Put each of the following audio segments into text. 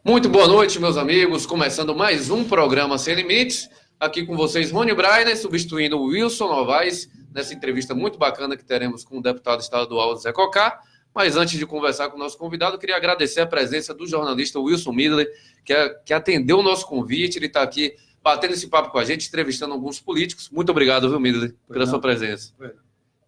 Muito boa noite, meus amigos. Começando mais um programa Sem Limites. Aqui com vocês, Rony Brainer, substituindo o Wilson Novaes, nessa entrevista muito bacana que teremos com o deputado estadual Zé Cocá. Mas antes de conversar com o nosso convidado, eu queria agradecer a presença do jornalista Wilson Midler, que atendeu o nosso convite. Ele está aqui batendo esse papo com a gente, entrevistando alguns políticos. Muito obrigado, viu, Midler, pela sua presença.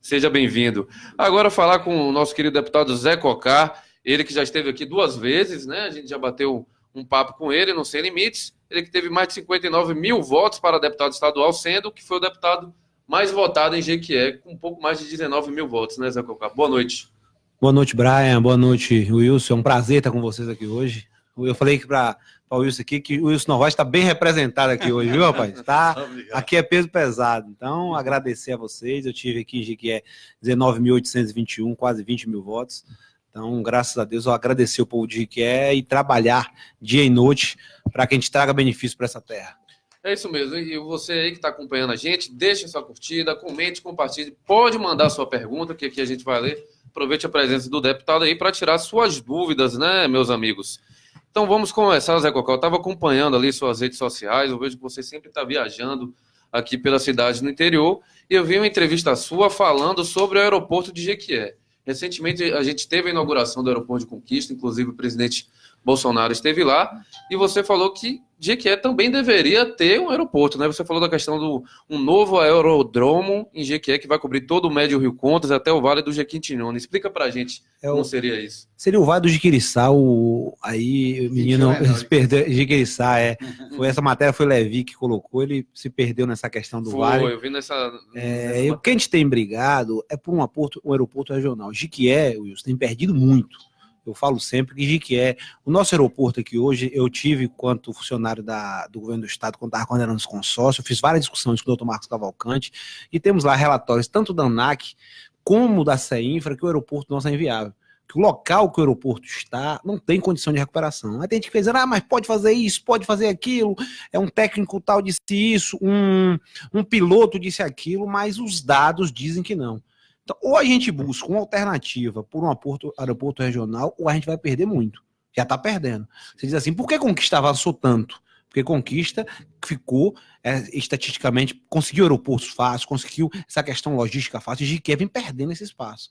Seja bem-vindo. Agora falar com o nosso querido deputado Zé Cocá, ele que já esteve aqui 2 vezes, né? A gente já bateu um papo com ele no Sem Limites. Ele que teve mais de 59 mil votos para deputado estadual, sendo que foi o deputado mais votado em Jequié, com um pouco mais de 19 mil votos, né, Zé Cocá? Boa noite. Boa noite, Brian. Boa noite, Wilson. É um prazer estar com vocês aqui hoje. Eu falei para o Wilson aqui que o Wilson Novaes está bem representado aqui hoje, viu, rapaz? Aqui é peso pesado. Então, agradecer a vocês. Eu tive aqui em Jequié 19.821, quase 20 mil votos. Então, graças a Deus, eu agradecer o povo de Jequié e trabalhar dia e noite para que a gente traga benefício para essa terra. É isso mesmo. E você aí que está acompanhando a gente, deixe sua curtida, comente, compartilhe. Pode mandar sua pergunta, que aqui a gente vai ler. Aproveite a presença do deputado aí para tirar suas dúvidas, né, meus amigos? Então vamos começar, Zé Cocá. Eu estava acompanhando ali suas redes sociais, eu vejo que você sempre está viajando aqui pela cidade no interior, e eu vi uma entrevista sua falando sobre o aeroporto de Jequié. Recentemente a gente teve a inauguração do aeroporto de Conquista, inclusive o presidente Bolsonaro esteve lá, e você falou que Jequié também deveria ter um aeroporto, né? Você falou da questão do um novo aerodromo em Jequié que vai cobrir todo o Médio Rio Contas até o Vale do Jequitinhonha. Explica pra gente como seria isso. Seria o Vale do Jiquiriçá, aí o menino se perdeu, Jiquiriçá, foi essa matéria, foi Levi que colocou, ele se perdeu nessa questão do Vale. Eu vi nessa o que a gente tem brigado é por um aeroporto regional. Jequié, Wilson, tem perdido muito. Eu falo sempre que Jequié, o nosso aeroporto aqui hoje, eu tive, quanto funcionário do governo do estado, quando estava coordenando os consórcios, eu fiz várias discussões com o Dr. Marcos Cavalcante, e temos lá relatórios, tanto da ANAC como da CEINFRA, que o aeroporto nosso é inviável. Que o local que o aeroporto está não tem condição de recuperação. Aí tem gente que diz, mas pode fazer isso, pode fazer aquilo, um técnico tal disse isso, um piloto disse aquilo, mas os dados dizem que não. Então, ou a gente busca uma alternativa por um aeroporto regional, ou a gente vai perder muito. Já está perdendo. Você diz assim, por que Conquista avançou tanto? Porque Conquista ficou, estatisticamente, conseguiu aeroportos fáceis, conseguiu essa questão logística fácil, e Jequié vem perdendo esse espaço.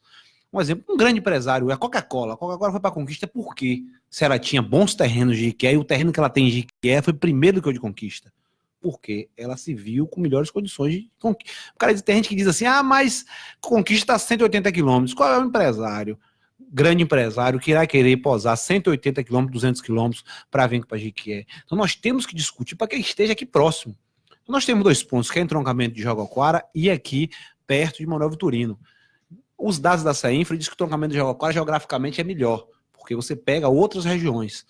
Um exemplo, um grande empresário, a Coca-Cola. A Coca-Cola foi para a Conquista por quê? Se ela tinha bons terrenos de Jequié, e o terreno que ela tem em Jequié foi primeiro do que o de Conquista. Porque ela se viu com melhores condições de conquista. O cara tem gente que diz assim, mas Conquista está a 180 quilômetros. Qual é o empresário, grande empresário, que irá querer posar 180 quilômetros, 200 quilômetros para vir para Jequié? Então nós temos que discutir para que ele esteja aqui próximo. Então, nós temos 2 pontos, que é o entroncamento de Jaguaquara e aqui perto de Manuel Vitorino. Os dados da CEINFRA dizem que o entroncamento de Jaguaquara geograficamente é melhor, porque você pega outras regiões.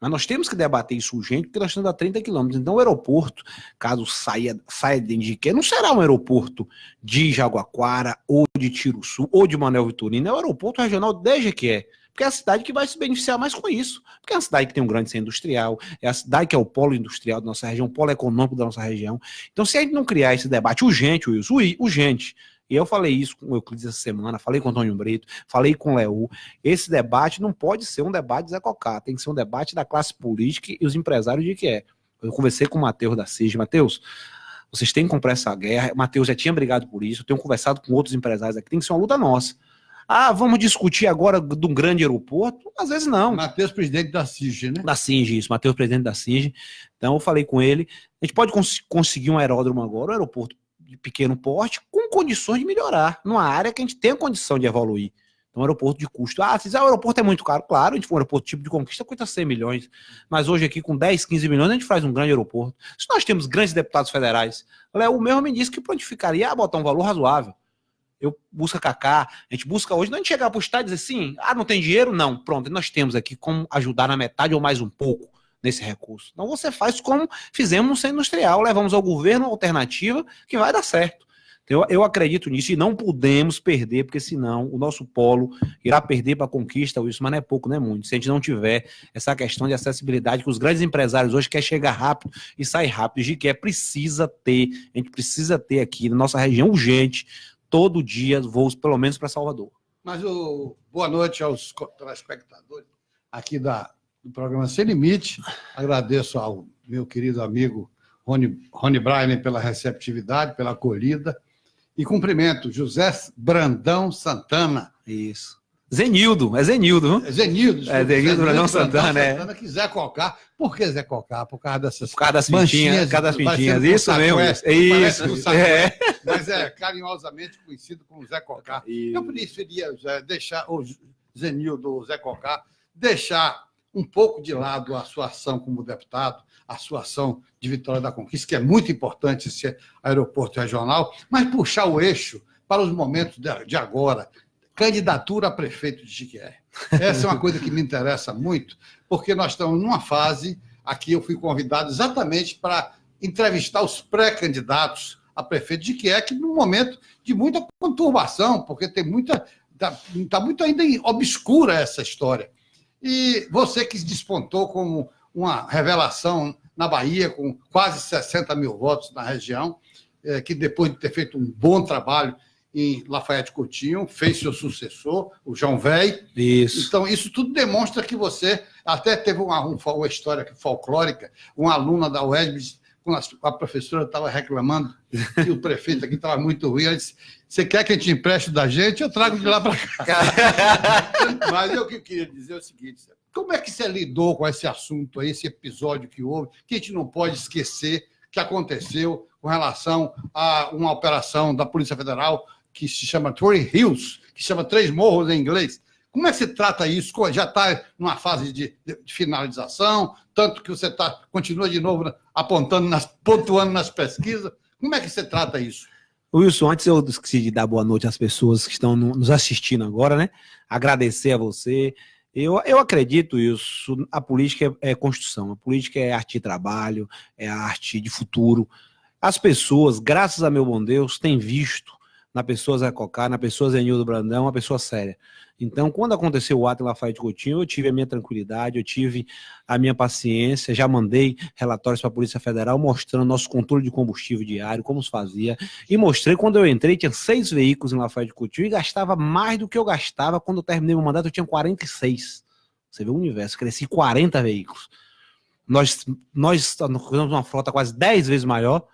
Mas nós temos que debater isso urgente, porque nós estamos a 30 quilômetros. Então o aeroporto, caso saia de Jequié, não será um aeroporto de Jaguaquara, ou de Tiruçu, ou de Manuel Vitorino, é o aeroporto regional de Jequié. Porque é a cidade que vai se beneficiar mais com isso. Porque é a cidade que tem um grande centro industrial, é a cidade que é o polo industrial da nossa região, o polo econômico da nossa região. Então, se a gente não criar esse debate urgente, Wilson, urgente, e eu falei isso com o Euclides essa semana, falei com o Antônio Brito, falei com o Léo, esse debate não pode ser um debate de Zé Cocá, tem que ser um debate da classe política e os empresários de que é. Eu conversei com o Matheus da CIG, Matheus, vocês têm que comprar essa guerra, o Matheus já tinha brigado por isso, eu tenho conversado com outros empresários aqui, tem que ser uma luta nossa. Vamos discutir agora de um grande aeroporto? Às vezes não. Matheus, presidente da CIG, né? Da CIG, isso. Matheus, presidente da CIG. Então, eu falei com ele. A gente pode conseguir um aeródromo agora, um aeroporto de pequeno porte, com condições de melhorar, numa área que a gente tem a condição de evoluir. Então, um aeroporto de custo. Se dizer, o aeroporto é muito caro. Claro, a gente for um aeroporto tipo de Conquista, custa 100 milhões. Mas hoje aqui, com 10, 15 milhões, a gente faz um grande aeroporto. Se nós temos grandes deputados federais, o mesmo me disse que prontificaria botar um valor razoável. Eu busco a Cacá, a gente busca hoje, não a gente chegar para o estado e dizer assim, não tem dinheiro? Não, pronto, nós temos aqui como ajudar na metade ou mais um pouco nesse recurso. Então você faz como fizemos no centro industrial, levamos ao governo uma alternativa que vai dar certo. Então, eu acredito nisso e não podemos perder, porque senão o nosso polo irá perder para a Conquista, isso, mas não é pouco, não é muito. Se a gente não tiver essa questão de acessibilidade, que os grandes empresários hoje querem chegar rápido e sair rápido, de que a gente precisa ter aqui na nossa região urgente, todo dia, voos pelo menos para Salvador. Mas boa noite aos telespectadores aqui da do programa Sem Limite. Agradeço ao meu querido amigo Rony Brainer pela receptividade, pela acolhida. E cumprimento José Brandão Santana. Isso. Zenildo, é Zenildo, viu? Zenildo. Zenildo Brandão Santana, Santana, que Zé Cocá. Por que Zé Cocá? Por causa dessas manchinhas. Isso mesmo. Isso. Mas é carinhosamente conhecido como Zé Cocá. Eu preferia deixar o Zenildo, o Zé Cocá, deixar um pouco de lado a sua ação como deputado, a sua ação de Vitória da Conquista, que é muito importante esse aeroporto regional, mas puxar o eixo para os momentos de agora. Candidatura a prefeito de Jequié. Essa é uma coisa que me interessa muito, porque nós estamos numa fase, aqui eu fui convidado exatamente para entrevistar os pré-candidatos a prefeito de Jequié, que num momento de muita conturbação, porque tem está muito ainda obscura essa história. E você que despontou como uma revelação na Bahia, com quase 60 mil votos na região, que depois de ter feito um bom trabalho em Lafayette Coutinho, fez seu sucessor, o João Véi. Isso. Então, isso tudo demonstra que você até teve uma história folclórica, uma aluna da UESB, quando a professora estava reclamando que o prefeito aqui estava muito ruim, ela disse, você quer que a gente empreste da gente? Eu trago de lá para cá. Mas eu que queria dizer é o seguinte, como é que você lidou com esse assunto aí, esse episódio que houve, que a gente não pode esquecer que aconteceu com relação a uma operação da Polícia Federal que se chama Three Hills, que se chama Três Morros em inglês. Como é que você trata isso? Já está numa fase de finalização, tanto que você continua de novo pontuando nas pesquisas. Como é que você trata isso? Wilson, antes eu esqueci de dar boa noite às pessoas que estão nos assistindo agora, né? Agradecer a você. Eu acredito isso, a política é construção, a política é arte de trabalho, é arte de futuro. As pessoas, graças a meu bom Deus, têm visto na pessoa Zé Cocá, na pessoa Zenildo Brandão, uma pessoa séria. Então, quando aconteceu o ato em Lafayette Coutinho, eu tive a minha tranquilidade, eu tive a minha paciência, já mandei relatórios para a Polícia Federal mostrando nosso controle de combustível diário, como se fazia, e mostrei, quando eu entrei, tinha 6 veículos em Lafayette Coutinho e gastava mais do que eu gastava quando eu terminei meu mandato, eu tinha 46. Você vê o universo, cresci 40 veículos. Nós fizemos uma frota quase 10 vezes maior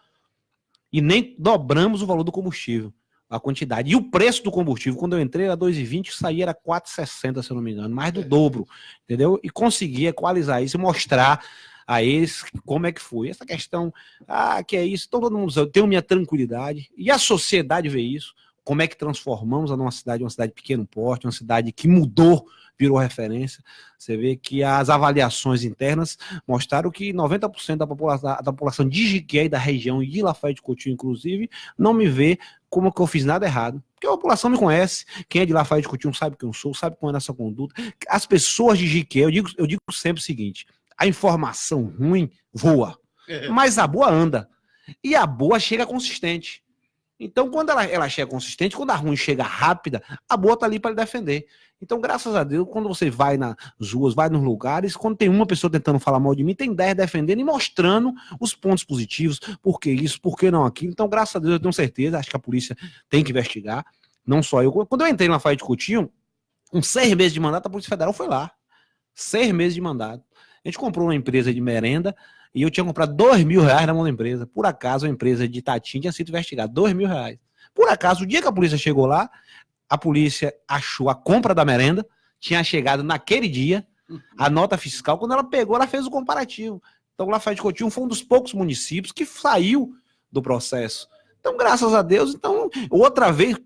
e nem dobramos o valor do combustível. A quantidade. E o preço do combustível, quando eu entrei, era 2,20, saía era 4,60, se eu não me engano, mais do dobro, entendeu? E consegui equalizar isso e mostrar a eles como é que foi. Essa questão, que é isso, todo mundo, eu tenho minha tranquilidade, e a sociedade vê isso, como é que transformamos a nossa cidade, uma cidade de pequeno porte, uma cidade que mudou, virou referência. Você vê que as avaliações internas mostraram que 90% da população de Jequié e da região, e de Lafayette Coutinho, inclusive, não me vê como que eu fiz nada errado. Porque a população me conhece, quem é de Lafayette Coutinho sabe quem eu sou, sabe qual é a nossa conduta. As pessoas de Jequié, eu digo sempre o seguinte, a informação ruim voa, mas a boa anda. E a boa chega consistente. Então, quando ela chega consistente, quando a ruim chega rápida, a boa está ali para defender. Então, graças a Deus, quando você vai nas ruas, vai nos lugares, quando tem uma pessoa tentando falar mal de mim, tem 10 defendendo e mostrando os pontos positivos, por que isso, por que não aquilo. Então, graças a Deus, eu tenho certeza, acho que a polícia tem que investigar, não só eu. Quando eu entrei na Lafayette Coutinho, com 6 meses de mandato, a Polícia Federal foi lá. 6 meses de mandato. A gente comprou uma empresa de merenda e eu tinha comprado R$2.000 na mão da empresa. Por acaso, a empresa de Itatim tinha sido investigada, R$2.000. Por acaso, o dia que a polícia chegou lá, a polícia achou a compra da merenda, tinha chegado naquele dia, a nota fiscal, quando ela pegou, ela fez o comparativo. Então, Lafayette Coutinho foi um dos poucos municípios que saiu do processo. Então, graças a Deus, outra vez,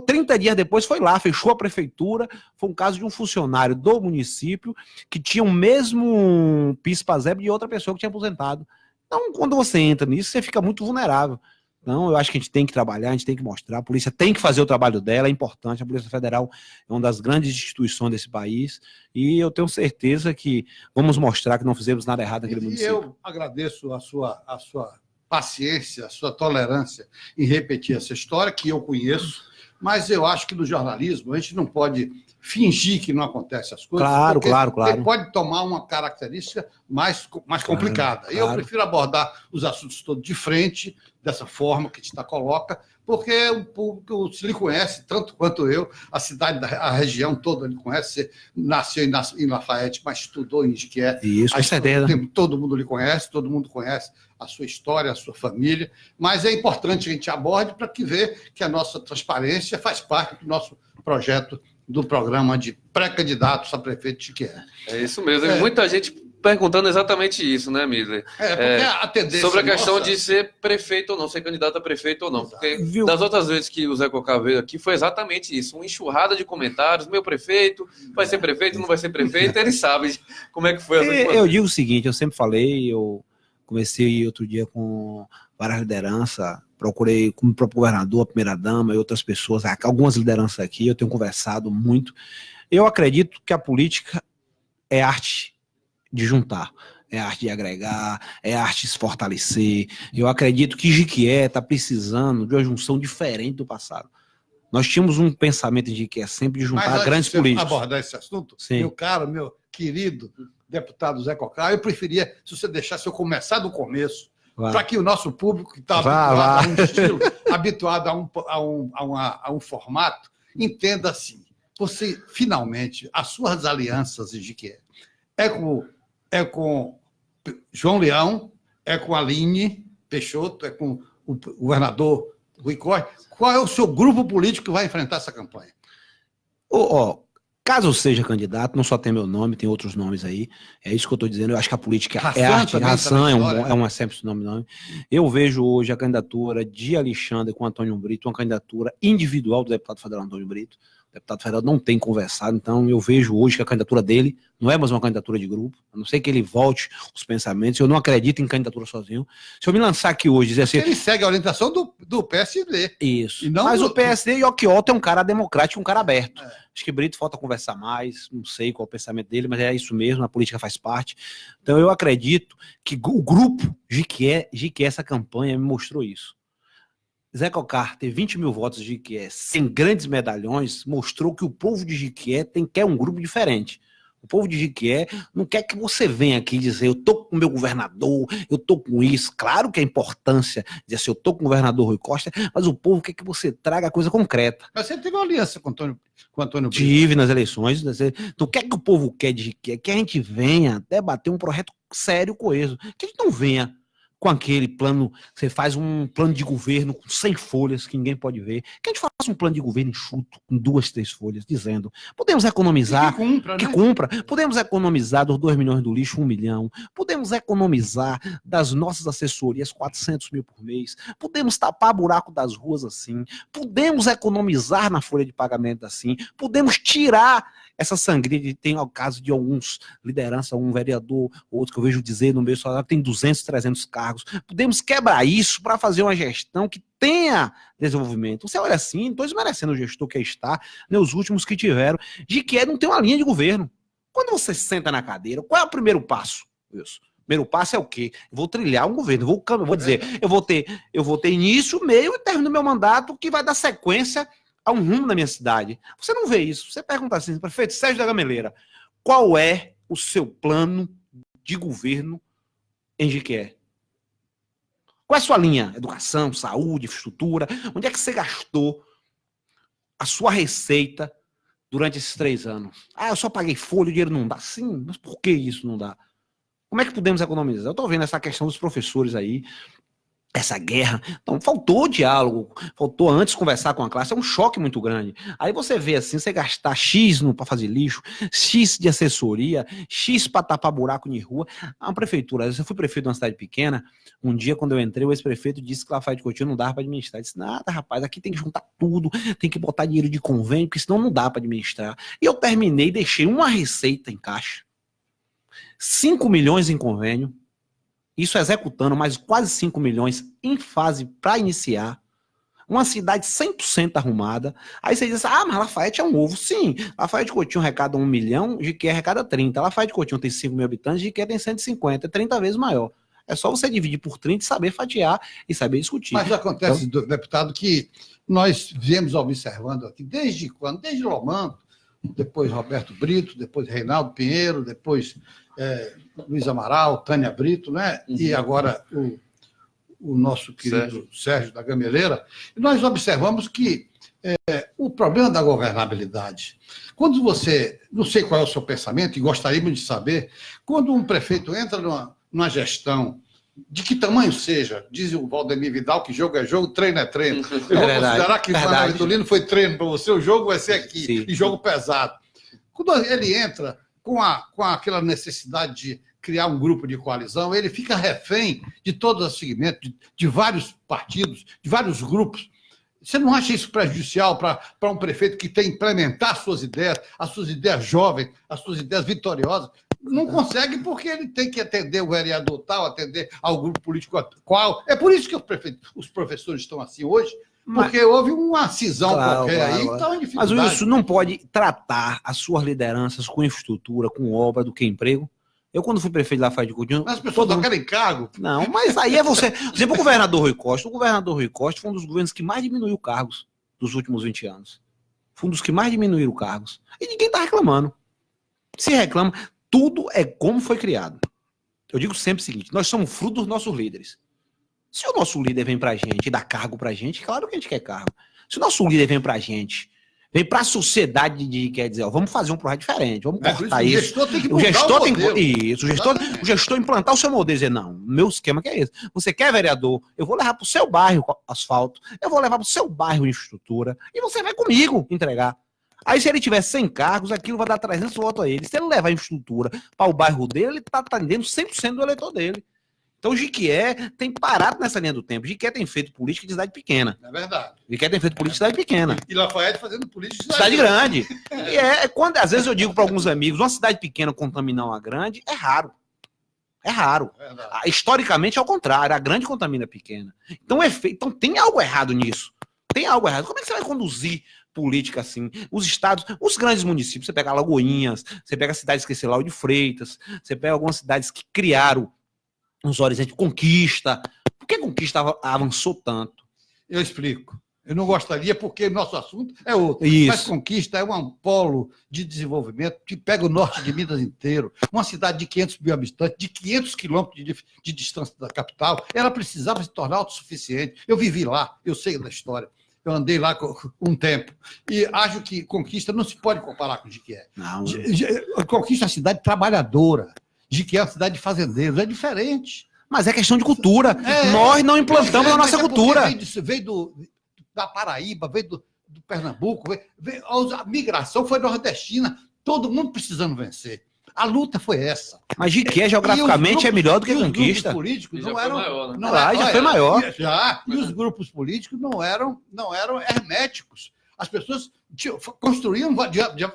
30 dias depois, foi lá, fechou a prefeitura, foi um caso de um funcionário do município que tinha o mesmo PIS/PASEB de outra pessoa que tinha aposentado. Então, quando você entra nisso, você fica muito vulnerável. Então, eu acho que a gente tem que trabalhar, a gente tem que mostrar, a polícia tem que fazer o trabalho dela, é importante, a Polícia Federal é uma das grandes instituições desse país, e eu tenho certeza que vamos mostrar que não fizemos nada errado naquele município. E eu agradeço a sua paciência, a sua tolerância em repetir essa história, que eu conheço, mas eu acho que no jornalismo a gente não pode fingir que não acontecem as coisas. Claro, claro. Ele pode tomar uma característica mais complicada. Eu prefiro abordar os assuntos todos de frente, dessa forma que a gente coloca, porque o público se lhe conhece, tanto quanto eu, a cidade, a região toda ele conhece. Você nasceu em Lafayette, mas estudou em Jequié. Isso, com certeza. Todo mundo lhe conhece, todo mundo conhece a sua história, a sua família, mas é importante que a gente aborde para que veja que a nossa transparência faz parte do nosso projeto, do programa de pré-candidatos a prefeito de Jequié. É isso mesmo. Muita gente perguntando exatamente isso, né, Midley? Porque a tendência sobre a questão de ser prefeito ou não, ser candidato a prefeito ou não. Porque das outras vezes que o Zé Cocá veio aqui, foi exatamente isso. Uma enxurrada de comentários. Meu prefeito, vai ser prefeito, não vai ser prefeito? Ele sabe como é que foi. Eu digo o seguinte, eu sempre falei, eu comecei outro dia com várias lideranças, procurei como próprio governador, a primeira-dama e outras pessoas, algumas lideranças aqui, eu tenho conversado muito. Eu acredito que a política é arte de juntar, é arte de agregar, é arte de se fortalecer. Eu acredito que Jequié está precisando de uma junção diferente do passado. Nós tínhamos um pensamento de Jequié sempre de juntar grandes políticos. Abordar esse assunto, sim. Meu caro, meu querido deputado Zé Cocá, eu preferia, se você deixasse eu começar do começo, para que o nosso público, que está habituado a um estilo, habituado a um formato, entenda assim. Você, finalmente, as suas alianças em Jequié é com João Leão, é com Aline Peixoto, é com o governador Rui Costa. Qual é o seu grupo político que vai enfrentar essa campanha? Caso eu seja candidato, não só tem meu nome, tem outros nomes aí. É isso que eu estou dizendo. Eu acho que a política é arte. Hassan é um sempre nome. Eu vejo hoje a candidatura de Alexandre com Antônio Brito, uma candidatura individual do deputado federal Antônio Brito. O deputado federal não tem conversado, então eu vejo hoje que a candidatura dele não é mais uma candidatura de grupo, a não ser que ele volte os pensamentos. Eu não acredito em candidatura sozinho. Se eu me lançar aqui hoje e dizer assim... Ele segue a orientação do PSD. Isso. Mas o PSD e o Occhiotto é um cara democrático, um cara aberto. Acho que Brito falta conversar mais, não sei qual é o pensamento dele, mas é isso mesmo, a política faz parte. Então eu acredito que o grupo Jequié, essa campanha me mostrou isso. Zé Cocá ter 20 mil votos de Jequié sem grandes medalhões mostrou que o povo de Jequié quer um grupo diferente. O povo de Jequié não quer que você venha aqui dizer eu tô com o meu governador, eu tô com isso. Claro que a importância de dizer assim, eu tô com o governador Rui Costa, mas o povo quer que você traga coisa concreta. Mas você teve uma aliança com o Antônio Brito? Tive nas eleições. Então o que é que o povo quer de Jequié? Que a gente venha debater um projeto sério, coeso. Que a gente não venha com aquele plano, você faz um plano de governo com 100 folhas que ninguém pode ver, que a gente faça um plano de governo enxuto, com 2, 3 folhas, dizendo, podemos economizar, que cumpra, podemos economizar dos 2 milhões do lixo 1 milhão, podemos economizar das nossas assessorias 400 mil por mês, podemos tapar buraco das ruas assim, podemos economizar na folha de pagamento assim, podemos tirar essa sangria. Tem o caso de alguns liderança, um vereador, outro que eu vejo dizer no meu salário, tem 200, 300 cargos. Podemos quebrar isso para fazer uma gestão que tenha desenvolvimento. Você olha assim, não estou desmerecendo o gestor que está, nem os últimos que tiveram, de que não tem uma linha de governo. Quando você senta na cadeira, qual é o primeiro passo? Isso. O primeiro passo é o quê? Eu vou trilhar um governo, eu vou dizer, eu vou ter início, meio e término do meu mandato, que vai dar sequência a um rumo na minha cidade. Você não vê isso. Você pergunta assim, prefeito Sérgio da Gameleira, qual é o seu plano de governo em Jequié? Qual é a sua linha? Educação, saúde, infraestrutura? Onde é que você gastou a sua receita durante esses 3 anos? Eu só paguei folha, o dinheiro não dá. Sim, mas por que isso não dá? Como é que podemos economizar? Eu estou vendo essa questão dos professores aí, essa guerra. Então, faltou diálogo, faltou antes conversar com a classe, é um choque muito grande. Aí você vê assim, você gastar X para fazer lixo, X de assessoria, X para tapar buraco de rua. A prefeitura, eu fui prefeito de uma cidade pequena, um dia quando eu entrei, o ex-prefeito disse que Lafayette Coutinho não dava para administrar. Eu disse, nada, rapaz, aqui tem que juntar tudo, tem que botar dinheiro de convênio, porque senão não dá para administrar. E eu terminei, deixei uma receita em caixa, 5 milhões em convênio, isso executando, mais quase 5 milhões em fase para iniciar. Uma cidade 100% arrumada. Aí você diz, mas Lafayette é um ovo. Sim, Lafayette Coutinho arrecada 1 milhão, Jequié arrecada 30. Lafayette Coutinho tem 5 mil habitantes, Jequié tem 150, é 30 vezes maior. É só você dividir por 30 e saber fatiar e saber discutir. Mas acontece, então, deputado, que nós viemos observando aqui, desde quando? Desde Lomando, depois Roberto Brito, depois Reinaldo Pinheiro, depois Luiz Amaral, Tânia Brito, né? E agora o nosso querido Sérgio da Gameleira. E nós observamos que o problema da governabilidade, quando você, não sei qual é o seu pensamento, e gostaríamos de saber, quando um prefeito entra numa gestão, de que tamanho seja, diz o Valdemir Vidal que jogo é jogo, treino é treino. Eu vou considerar que o Manuel Vitorino foi treino para você, o jogo vai ser aqui, sim, e jogo pesado. Quando ele entra com aquela necessidade de criar um grupo de coalizão, ele fica refém de todos os segmentos, de vários partidos, de vários grupos. Você não acha isso prejudicial para um prefeito que tem que implementar as suas ideias jovens, as suas ideias vitoriosas? Não consegue porque ele tem que atender o vereador tal, atender ao grupo político qual. É por isso que os professores estão assim hoje, porque houve uma cisão qualquer aí que está em dificuldade. Mas isso não pode tratar as suas lideranças com infraestrutura, com obra, do que emprego? Eu, quando fui prefeito de Lafayette de Coutinho... Mas as pessoas não querem cargo. Não, mas aí é você... Por exemplo, o governador Rui Costa. O governador Rui Costa foi um dos governos que mais diminuiu cargos dos últimos 20 anos. Foi um dos que mais diminuíram cargos. E ninguém está reclamando. Se reclama, tudo é como foi criado. Eu digo sempre o seguinte, nós somos fruto dos nossos líderes. Se o nosso líder vem pra gente e dá cargo pra gente, claro que a gente quer cargo. Se o nosso líder vem pra gente, vem pra sociedade quer dizer, ó, vamos fazer um projeto diferente, vamos cortar isso. O gestor tem que mudar o gestor implantar o seu modelo, dizer, não, meu esquema que é esse. Você quer vereador, eu vou levar pro seu bairro asfalto, eu vou levar pro seu bairro infraestrutura, e você vai comigo entregar. Aí, se ele tiver 100 cargos, aquilo vai dar 300 votos a ele. Se ele levar a infraestrutura para o bairro dele, ele está atendendo 100% do eleitor dele. Então, o Jequié tem parado nessa linha do tempo. O Jequié tem feito política de cidade pequena. É verdade. O Jequié tem feito política de cidade pequena. E Lafayette fazendo política de cidade grande. E quando, às vezes, eu digo para alguns amigos, uma cidade pequena contaminar uma grande, é raro. É raro. Historicamente, é o contrário. A grande contamina a pequena. Então, então, tem algo errado nisso. Tem algo errado. Como é que você vai conduzir política assim? Os estados, os grandes municípios, você pega Alagoinhas, você pega a cidade de Lauro de Freitas, você pega algumas cidades que criaram uns horizontes, Conquista. Por que Conquista avançou tanto? Eu explico. Eu não gostaria porque nosso assunto é outro. Isso. Mas Conquista é um polo de desenvolvimento que pega o norte de Minas inteiro. Uma cidade de 500 mil habitantes, de 500 quilômetros de distância da capital, ela precisava se tornar autossuficiente. Eu vivi lá, eu sei da história. Eu andei lá um tempo. E acho que Conquista não se pode comparar com Jequié. Não. Conquista é uma cidade trabalhadora. Jequié é uma cidade de fazendeiros. É diferente. Mas é questão de cultura. Nós não implantamos a nossa cultura. Veio da Paraíba, veio do Pernambuco. A migração foi nordestina. Todo mundo precisando vencer. A luta foi essa. Mas Jequié, geograficamente, é melhor do que Conquista. Os grupos políticos não eram... Maior, né? Já foi maior. E os grupos políticos não eram herméticos. As pessoas construíam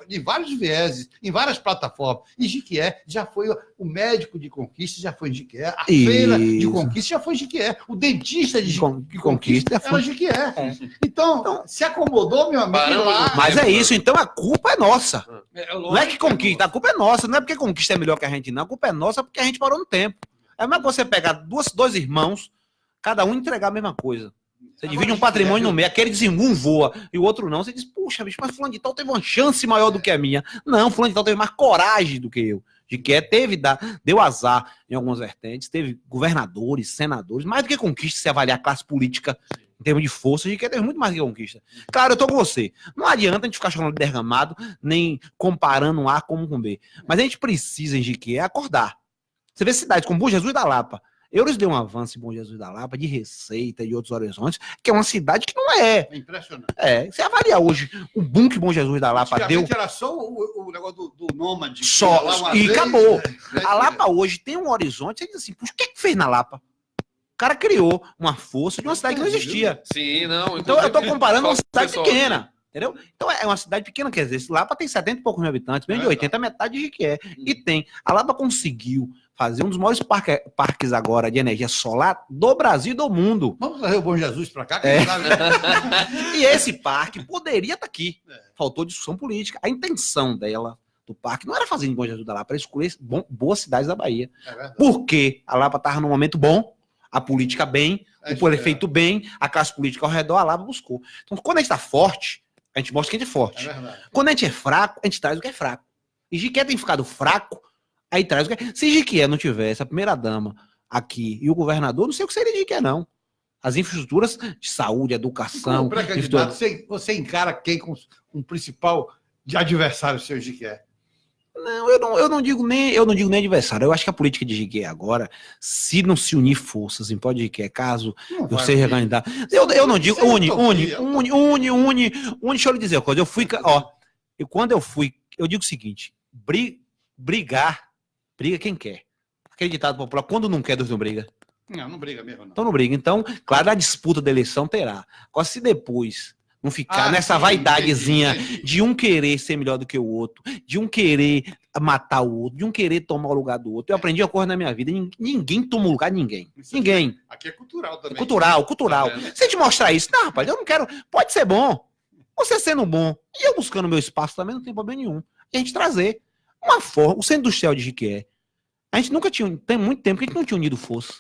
de vários vieses, em várias plataformas. E Jequié já foi o médico de Conquista, já foi em Jequié. A feira de Conquista já foi em Jequié. O dentista de Conquista era Jequié. Então, se acomodou, meu amigo, lá. Mas é isso, então a culpa é nossa. Não é que Conquista, a culpa é nossa. Não é porque Conquista é melhor que a gente, não. A culpa é nossa porque a gente parou no tempo. É mais você pegar dois irmãos, cada um entregar a mesma coisa. Você divide um patrimônio no meio, aquele um voa e o outro não. Você diz, puxa, bicho, mas fulano de tal teve uma chance maior do que a minha. Não, fulano de tal teve mais coragem do que eu. Jequié deu azar em algumas vertentes, teve governadores, senadores, mais do que Conquista, se avaliar a classe política em termos de força, Jequié teve muito mais do que Conquista. Claro, eu tô com você. Não adianta a gente ficar chamando de derramado, nem comparando um A como com B. Mas a gente precisa, em Jequié, acordar. Você vê cidades como Bom Jesus da Lapa. Eles deu um avanço em Bom Jesus da Lapa, de Receita e outros horizontes, que é uma cidade que não é. É impressionante. Você avalia hoje o boom que Bom Jesus da Lapa deu. Era só o negócio do nômade. Só, e acabou. A Lapa hoje tem um horizonte, você diz assim, puxa, o que fez na Lapa? O cara criou uma força de uma cidade que não existia. Sim, não. Então eu estou comparando uma cidade pequena. Entendeu? Então é uma cidade pequena, quer dizer, Lapa tem 70 e poucos mil habitantes, menos de 80, metade de Jequié. E tem. A Lapa conseguiu fazer um dos maiores parques agora de energia solar do Brasil e do mundo. Vamos trazer o Bom Jesus para cá. E esse parque poderia estar aqui. Faltou discussão política. A intenção dela, do parque, não era fazer em Bom Jesus da Lapa, era escolher boas cidades da Bahia. Porque a Lapa estava num momento bom, a política bem, o prefeito bem, a classe política ao redor, a Lapa buscou. Então, quando a gente está forte, A gente mostra que a gente é forte. É verdade. Quando a gente é fraco, a gente traz o que é fraco. E Jequié tem ficado fraco, aí traz o que é... Se Jequié não tivesse a primeira-dama aqui e o governador, não sei o que seria de Jequié, não. As infraestruturas de saúde, educação... Como pré-candidato, você encara quem com um principal de adversário seu Jequié? Não, eu não digo nem adversário. Eu acho que a política de Jequié agora, se não se unir forças em pó de Jequié, caso Não eu vai seja unir. candidato... Eu não digo... Isso é Une. utopia. Deixa eu lhe dizer uma coisa. Eu fui... Ó, quando eu fui... Eu digo o seguinte, briga quem quer. Aquele ditado popular, quando não quer, Deus não briga. Não briga mesmo, não. Então não briga. Então, claro, a disputa da eleição terá. Agora, se depois não ficar nessa vaidadezinha entendi. de um querer ser melhor do que o outro, de um querer matar o outro, de um querer tomar o lugar do outro. Eu aprendi uma coisa na minha vida, ninguém toma o lugar de ninguém. Isso Ninguém. Aqui é cultural também. É cultural. Tá vendo? Se a gente mostrar isso, não, rapaz, eu não quero. Pode ser bom. Você sendo bom e eu buscando meu espaço também não tem problema nenhum. E a gente trazer uma forma. O Centro Industrial de Jequié, a gente nunca tinha. Tem muito tempo que a gente não tinha unido força.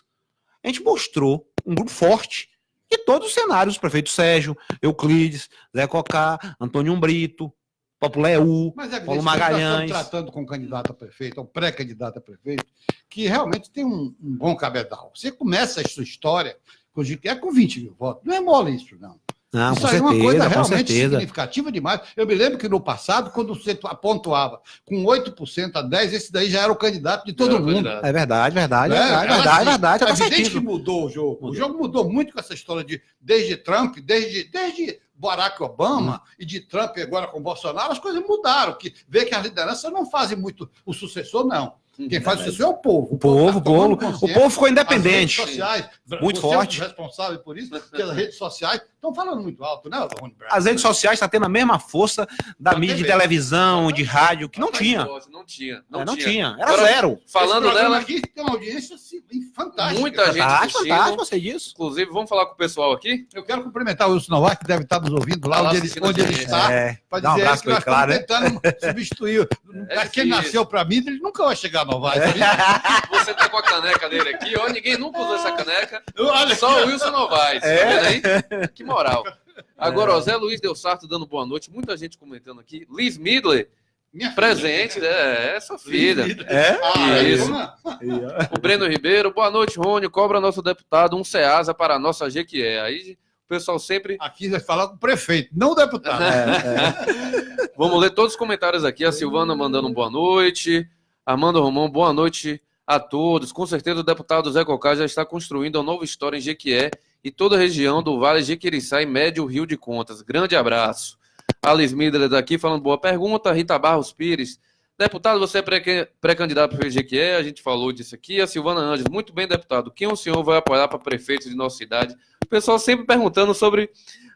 A gente mostrou um grupo forte de todos os cenários. O prefeito Sérgio, Euclides, Zé Cocá, Antônio Brito, Populéu, Mas é Paulo evidente, Magalhães. nós estamos tratando com um candidato a prefeito, um pré-candidato a prefeito, que realmente tem um bom cabedal. Você começa a sua história com o Jequié com 20 mil votos. Não é mole isso, não. Não, Isso com aí é uma coisa certeza, com realmente certeza. significativa demais. Eu me lembro que no passado, quando você pontuava com 8% a 10%, esse daí já era o candidato de todo mundo. É verdade, Né? verdade. É Tá evidente que certinho. mudou o jogo. O jogo mudou muito com essa história de desde Trump, desde Barack Obama e de Trump agora com Bolsonaro, as coisas mudaram. Que vê que as lideranças não fazem muito o sucessor, não. Quem faz o sucessor é o povo. O povo ficou independente. As redes sociais, Muito você forte. é o responsável por isso, porque as redes sociais estão falando muito alto, né, Rony Braga? As redes sociais estão tendo a mesma força da Da mídia de TV. televisão, de rádio, que não tinha. Não tinha. Não tinha. Era Agora, zero. Falando Esse programa dela, aqui tem uma audiência assim, fantástica. muita gente Fantástico, assistindo. fantástico, eu sei disso. Inclusive, vamos falar com o pessoal aqui? Eu quero cumprimentar o Wilson Novaes, que deve estar nos ouvindo lá Tá lá onde assistindo ele a gente. está, para dá um dizer abraço que nós pra ele, estamos tentando substituir. É Quem difícil. nasceu para mim, ele nunca vai chegar a Novaes. Você tá com a caneca dele aqui, ó. Ninguém nunca usou essa caneca. Olha Só o Wilson Novaes. Tá vendo aí? Que moral. Agora, É. ó, Zé Luiz Del Sarto dando boa noite. Muita gente comentando aqui. Liz Midler, minha presente, né? É sua filha. Isso. O Breno Ribeiro, boa noite, Rony. Cobra nosso deputado um SEASA para a nossa Jequié. Aí o pessoal sempre. Aqui vai falar com o prefeito, não o deputado. Vamos ler todos os comentários aqui. A Silvana mandando boa noite. Armando Romão, boa noite a todos. Com certeza o deputado Zé Cocá já está construindo uma nova história em Jequié e toda a região do Vale Jequiriçá e Médio Rio de Contas. Grande abraço. Alice Midler daqui falando boa pergunta. Rita Barros Pires. Deputado, você é pré-candidato para o Jequié, a gente falou disso aqui. A Silvana Anjos, muito bem, deputado. Quem o senhor vai apoiar para prefeito de nossa cidade? O pessoal sempre perguntando sobre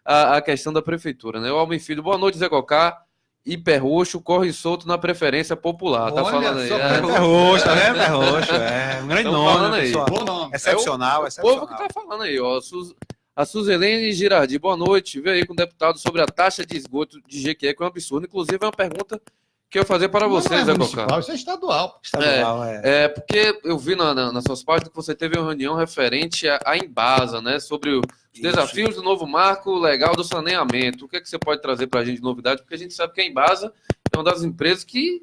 a questão da prefeitura, né? O Almir Filho, boa noite, Zé Cocá. Hiper roxo corre solto na preferência popular. Tá Olha falando aí. só, É roxo, tá vendo? É roxo. É um grande Tão nome, falando né, aí. pessoal? Bom nome. Excepcional, O excepcional. povo que tá falando aí, ó. A Suzelene Girardi, boa noite. Veio aí com o deputado sobre a taxa de esgoto de Jequié, que é um absurdo. Inclusive, é uma pergunta que eu ia fazer para Não vocês, é Zé municipal, Cocá. isso é estadual. Estadual, É porque eu vi nas suas páginas que você teve uma reunião referente à Embasa, né? Sobre os desafios do novo marco legal do saneamento. O que é que você pode trazer para a gente de novidade? Porque a gente sabe que a Embasa é uma das empresas que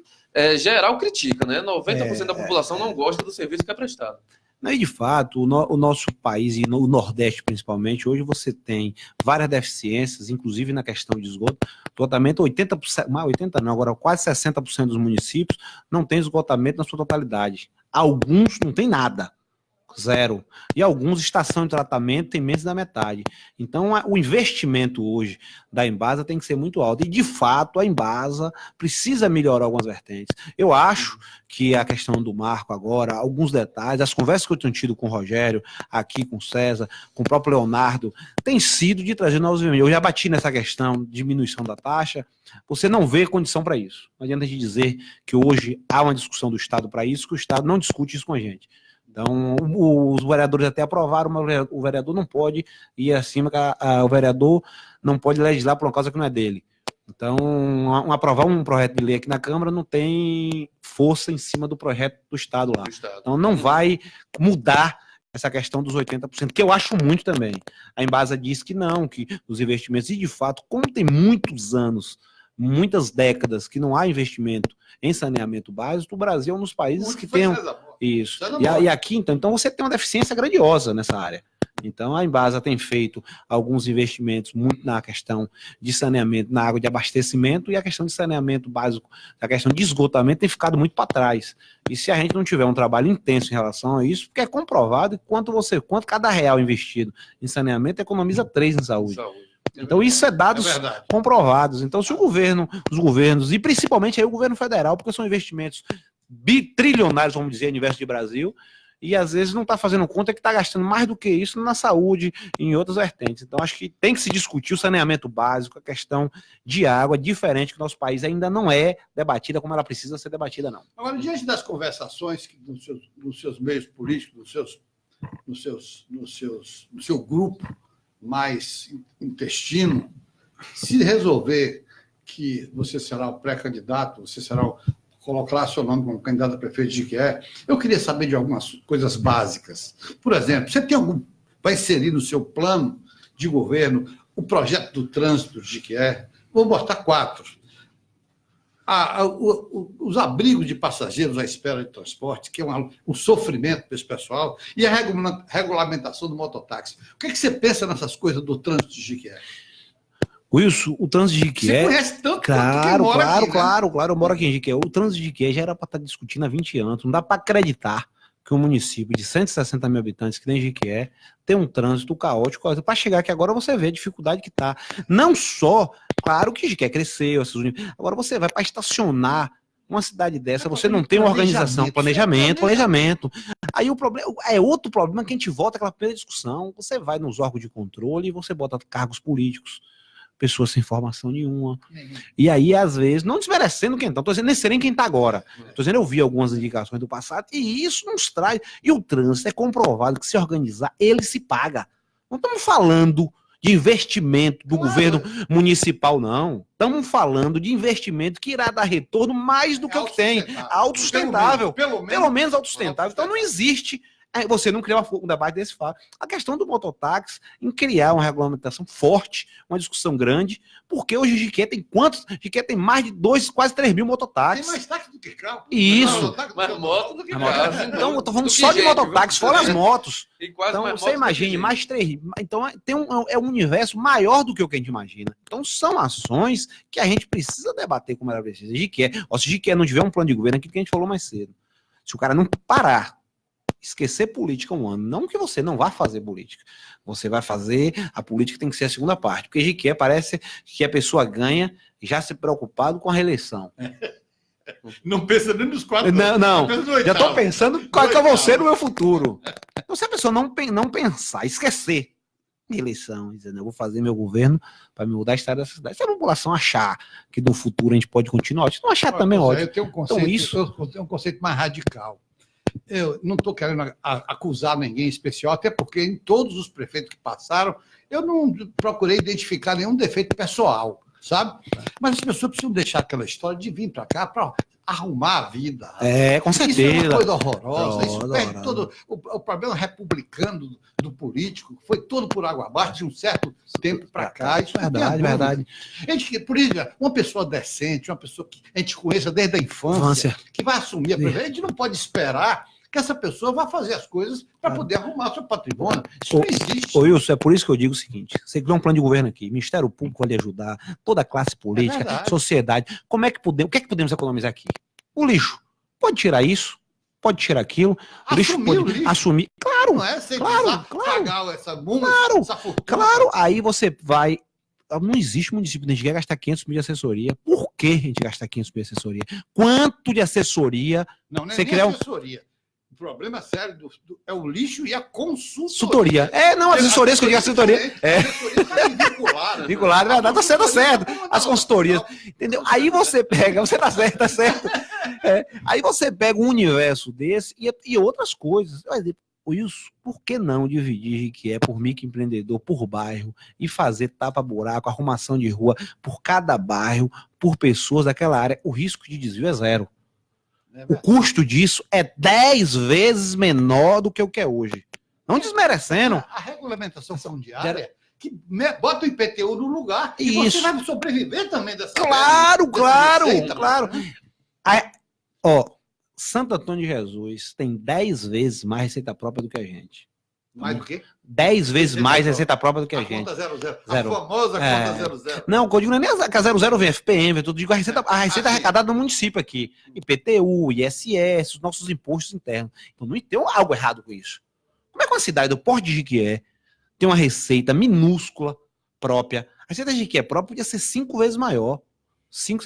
geral critica, né? 90% da população não gosta do serviço que é prestado. E de fato, o nosso país, e o Nordeste principalmente, hoje você tem várias deficiências, inclusive na questão de esgoto. Totalmente 80%, mais 80% não, agora quase 60% dos municípios não tem esgotamento na sua totalidade. Alguns não tem nada. Zero. E alguns estação de tratamento tem menos da metade. Então, o investimento hoje da Embasa tem que ser muito alto. E, de fato, a Embasa precisa melhorar algumas vertentes. Eu acho que a questão do marco agora, alguns detalhes, as conversas que eu tenho tido com o Rogério, aqui com o César, com o próprio Leonardo, tem sido de trazer novos investimentos. Eu já bati nessa questão de diminuição da taxa. Você não vê condição para isso. Não adianta a gente dizer que hoje há uma discussão do Estado para isso, que o Estado não discute isso com a gente. Então, os vereadores até aprovaram, mas o vereador não pode ir acima, o vereador não pode legislar por uma causa que não é dele. Então, aprovar um projeto de lei aqui na Câmara não tem força em cima do projeto do Estado lá. Então, não vai mudar essa questão dos 80%, que eu acho muito também. A Embasa diz que não, que os investimentos, e de fato, como tem muitos anos, muitas décadas que não há investimento em saneamento básico, o Brasil é um dos países que tem isso. E aqui, então você tem uma deficiência grandiosa nessa área. Então, a Embasa tem feito alguns investimentos muito na questão de saneamento, na água de abastecimento, e a questão de saneamento básico, a questão de esgotamento tem ficado muito para trás. E se a gente não tiver um trabalho intenso em relação a isso, porque é comprovado que quanto cada real investido em saneamento economiza 3 em saúde. Então, isso é dados comprovados. Então, se os governos, e principalmente aí o governo federal, porque são investimentos bitrilionários, vamos dizer, no universo de Brasil, e às vezes não está fazendo conta que está gastando mais do que isso na saúde e em outras vertentes. Então, acho que tem que se discutir o saneamento básico, a questão de água, diferente, que o nosso país ainda não é debatida como ela precisa ser debatida, não. Agora, diante das conversações nos seus meios políticos, no seu grupo mais intestino, se resolver que você será o pré-candidato, você será colocar seu nome como candidato a prefeito de Jequié, eu queria saber de algumas coisas básicas. Por exemplo, você vai inserir no seu plano de governo o projeto do trânsito de Jequié? Vou botar 4. Os abrigos de passageiros à espera de transporte, que é um sofrimento para esse pessoal, e a regulamentação do mototáxi. O que você pensa nessas coisas do trânsito de Jequié? Wilson, o trânsito de Jequié... Você conhece tanto claro, quanto quem mora aqui, claro, eu moro aqui em Jequié. O trânsito de Jequié já era para estar discutindo há 20 anos. Não dá para acreditar que um município de 160 mil habitantes, que nem Jequié, tem um trânsito caótico. Para chegar aqui agora, você vê a dificuldade que está. Não só, claro que Jequié cresceu, agora você vai para estacionar uma cidade dessa, você não tem uma organização, planejamento. Aí o problema é outro problema que a gente volta àquela primeira discussão. Você vai nos órgãos de controle e você bota cargos políticos, pessoas sem formação nenhuma. E aí, às vezes, não desmerecendo quem tá, tô dizendo nem serem quem tá agora. Tô dizendo, eu vi algumas indicações do passado, e isso nos traz. E o trânsito é comprovado que, se organizar, ele se paga. Não estamos falando de investimento do governo municipal, não. Estamos falando de investimento que irá dar retorno mais do que o que tem. Autossustentável. Pelo menos autossustentável. Então, não existe. Você não criar um debate desse fato. A questão do mototáxi, em criar uma regulamentação forte, uma discussão grande, porque hoje Jequié tem quantos? Jequié tem mais de 2, quase 3 mil mototáxis. Tem mais táxi do que carro. Isso. Mais moto do que carro. Então, eu tô falando só de mototáxi, fora as motos. Então, você imagine, mais 3. Então, é um universo maior do que o que a gente imagina. Então, são ações que a gente precisa debater como ela precisa. Jequié, se Jequié não tiver um plano de governo, aquilo que a gente falou mais cedo, se o cara não parar, esquecer política um ano. Não que você não vá fazer política. Você vai fazer, a política tem que ser a segunda parte. Porque Jequié parece que a pessoa ganha já se preocupado com a reeleição. Não pensa nem nos 4 anos. Não. Já estou pensando qual que eu vou ser no meu futuro. Então, se a pessoa não pensar, esquecer eleição, dizendo, eu vou fazer meu governo para me mudar a história dessa cidade. Se a população achar que no futuro a gente pode continuar, se não achar também, ótimo. Eu tenho um conceito mais radical. Eu não estou querendo acusar ninguém especial, até porque em todos os prefeitos que passaram, eu não procurei identificar nenhum defeito pessoal, sabe? Mas as pessoas precisam deixar aquela história de vir para cá para arrumar a vida. Com certeza. Isso é uma coisa horrorosa. Isso perde todo o problema republicano do político, foi todo por água abaixo de um certo tempo para cá. Isso é verdade. Por exemplo, uma pessoa decente, uma pessoa que a gente conheça desde a infância, que vai assumir a presidência, a gente não pode esperar que essa pessoa vá fazer as coisas para poder arrumar seu patrimônio. Isso não existe. Wilson, é por isso que eu digo o seguinte: você criou um plano de governo aqui, Ministério Público vai lhe ajudar, toda a classe política, sociedade. O que é que podemos economizar aqui? O lixo. Pode tirar isso, pode tirar aquilo. O lixo pode assumir. Claro, não é sem pagar essa multa, essa fortuna. Claro, aí você vai. Não existe município que a gente quer gastar 500 mil de assessoria. Por que a gente gasta 500 mil de assessoria? Quanto de assessoria? Não é nem assessoria. O problema sério é o lixo e a consultoria. Assessoria, que eu digo assessoria. Vinculada. Vinculada, é verdade, tá certo. As consultorias. Entendeu? Aí você pega, você tá certo. Aí você pega um universo desse e outras coisas. Wilson, por que não dividir Jequié por microempreendedor, por bairro, e fazer tapa-buraco, arrumação de rua por cada bairro, por pessoas daquela área? O risco de desvio é 0. O custo disso é 10 vezes menor do que o que é hoje. Não desmerecendo. A regulamentação fundiária que bota o IPTU no lugar e Isso. você vai sobreviver também dessa Claro. receita, Aí, ó, Santo Antônio de Jesus tem 10 vezes mais receita própria do que a gente. Mais do que? 10 vezes mais receita própria do que a gente. Conta 00. Zero. A famosa conta 00. Não, o digo nem a 00 vem FPM, vem tudo. Digo a receita arrecadada no município aqui. IPTU, ISS, os nossos impostos internos. Então não tem algo errado com isso. Como é que uma cidade do Porto de Jiquié tem uma receita minúscula própria? A receita de Jiquié própria podia ser 5 vezes maior.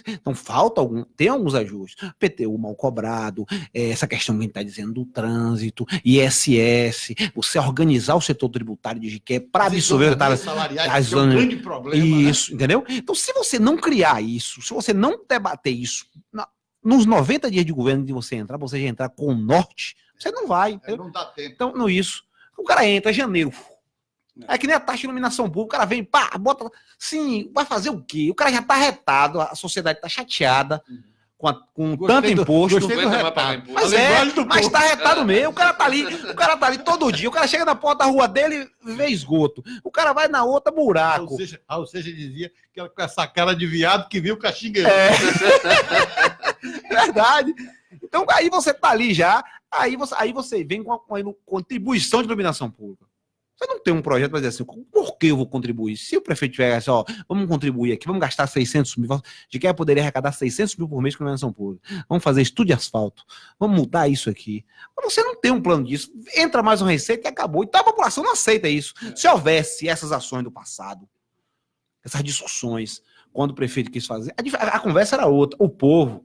Então falta tem alguns ajustes. PTU mal cobrado, essa questão que a gente está dizendo do trânsito, ISS, você organizar o setor tributário de Jiquié para absorver salariais, é um grande problema. Isso, né? Entendeu? Então, se você não criar isso, se você não debater isso, nos 90 dias de governo de você entrar já entrar com o norte, você não vai. Não dá tempo. Então, não isso. O cara entra, janeiro. É que nem a taxa de iluminação pública, o cara vem, pá, bota. Sim, vai fazer o quê? O cara já tá retado, a sociedade tá chateada com tanto imposto. Mas tá retado mesmo. O cara tá ali todo dia. O cara chega na porta da rua dele e vê esgoto. O cara vai na outra, buraco. Ou seja, dizia que ela com essa cara de viado que viu o caxingueiro. Verdade. Então, aí você tá ali já, aí você vem com a contribuição de iluminação pública. Você não tem um projeto para dizer assim, por que eu vou contribuir? Se o prefeito tiver assim, ó, vamos contribuir aqui, vamos gastar 600 mil, de quem poderia arrecadar 600 mil por mês com iluminação pública. Vamos fazer estudo de asfalto, vamos mudar isso aqui. Mas você não tem um plano disso, entra mais uma receita e acabou. Então a população não aceita isso. Se houvesse essas ações do passado, essas discussões, quando o prefeito quis fazer, a conversa era outra. O povo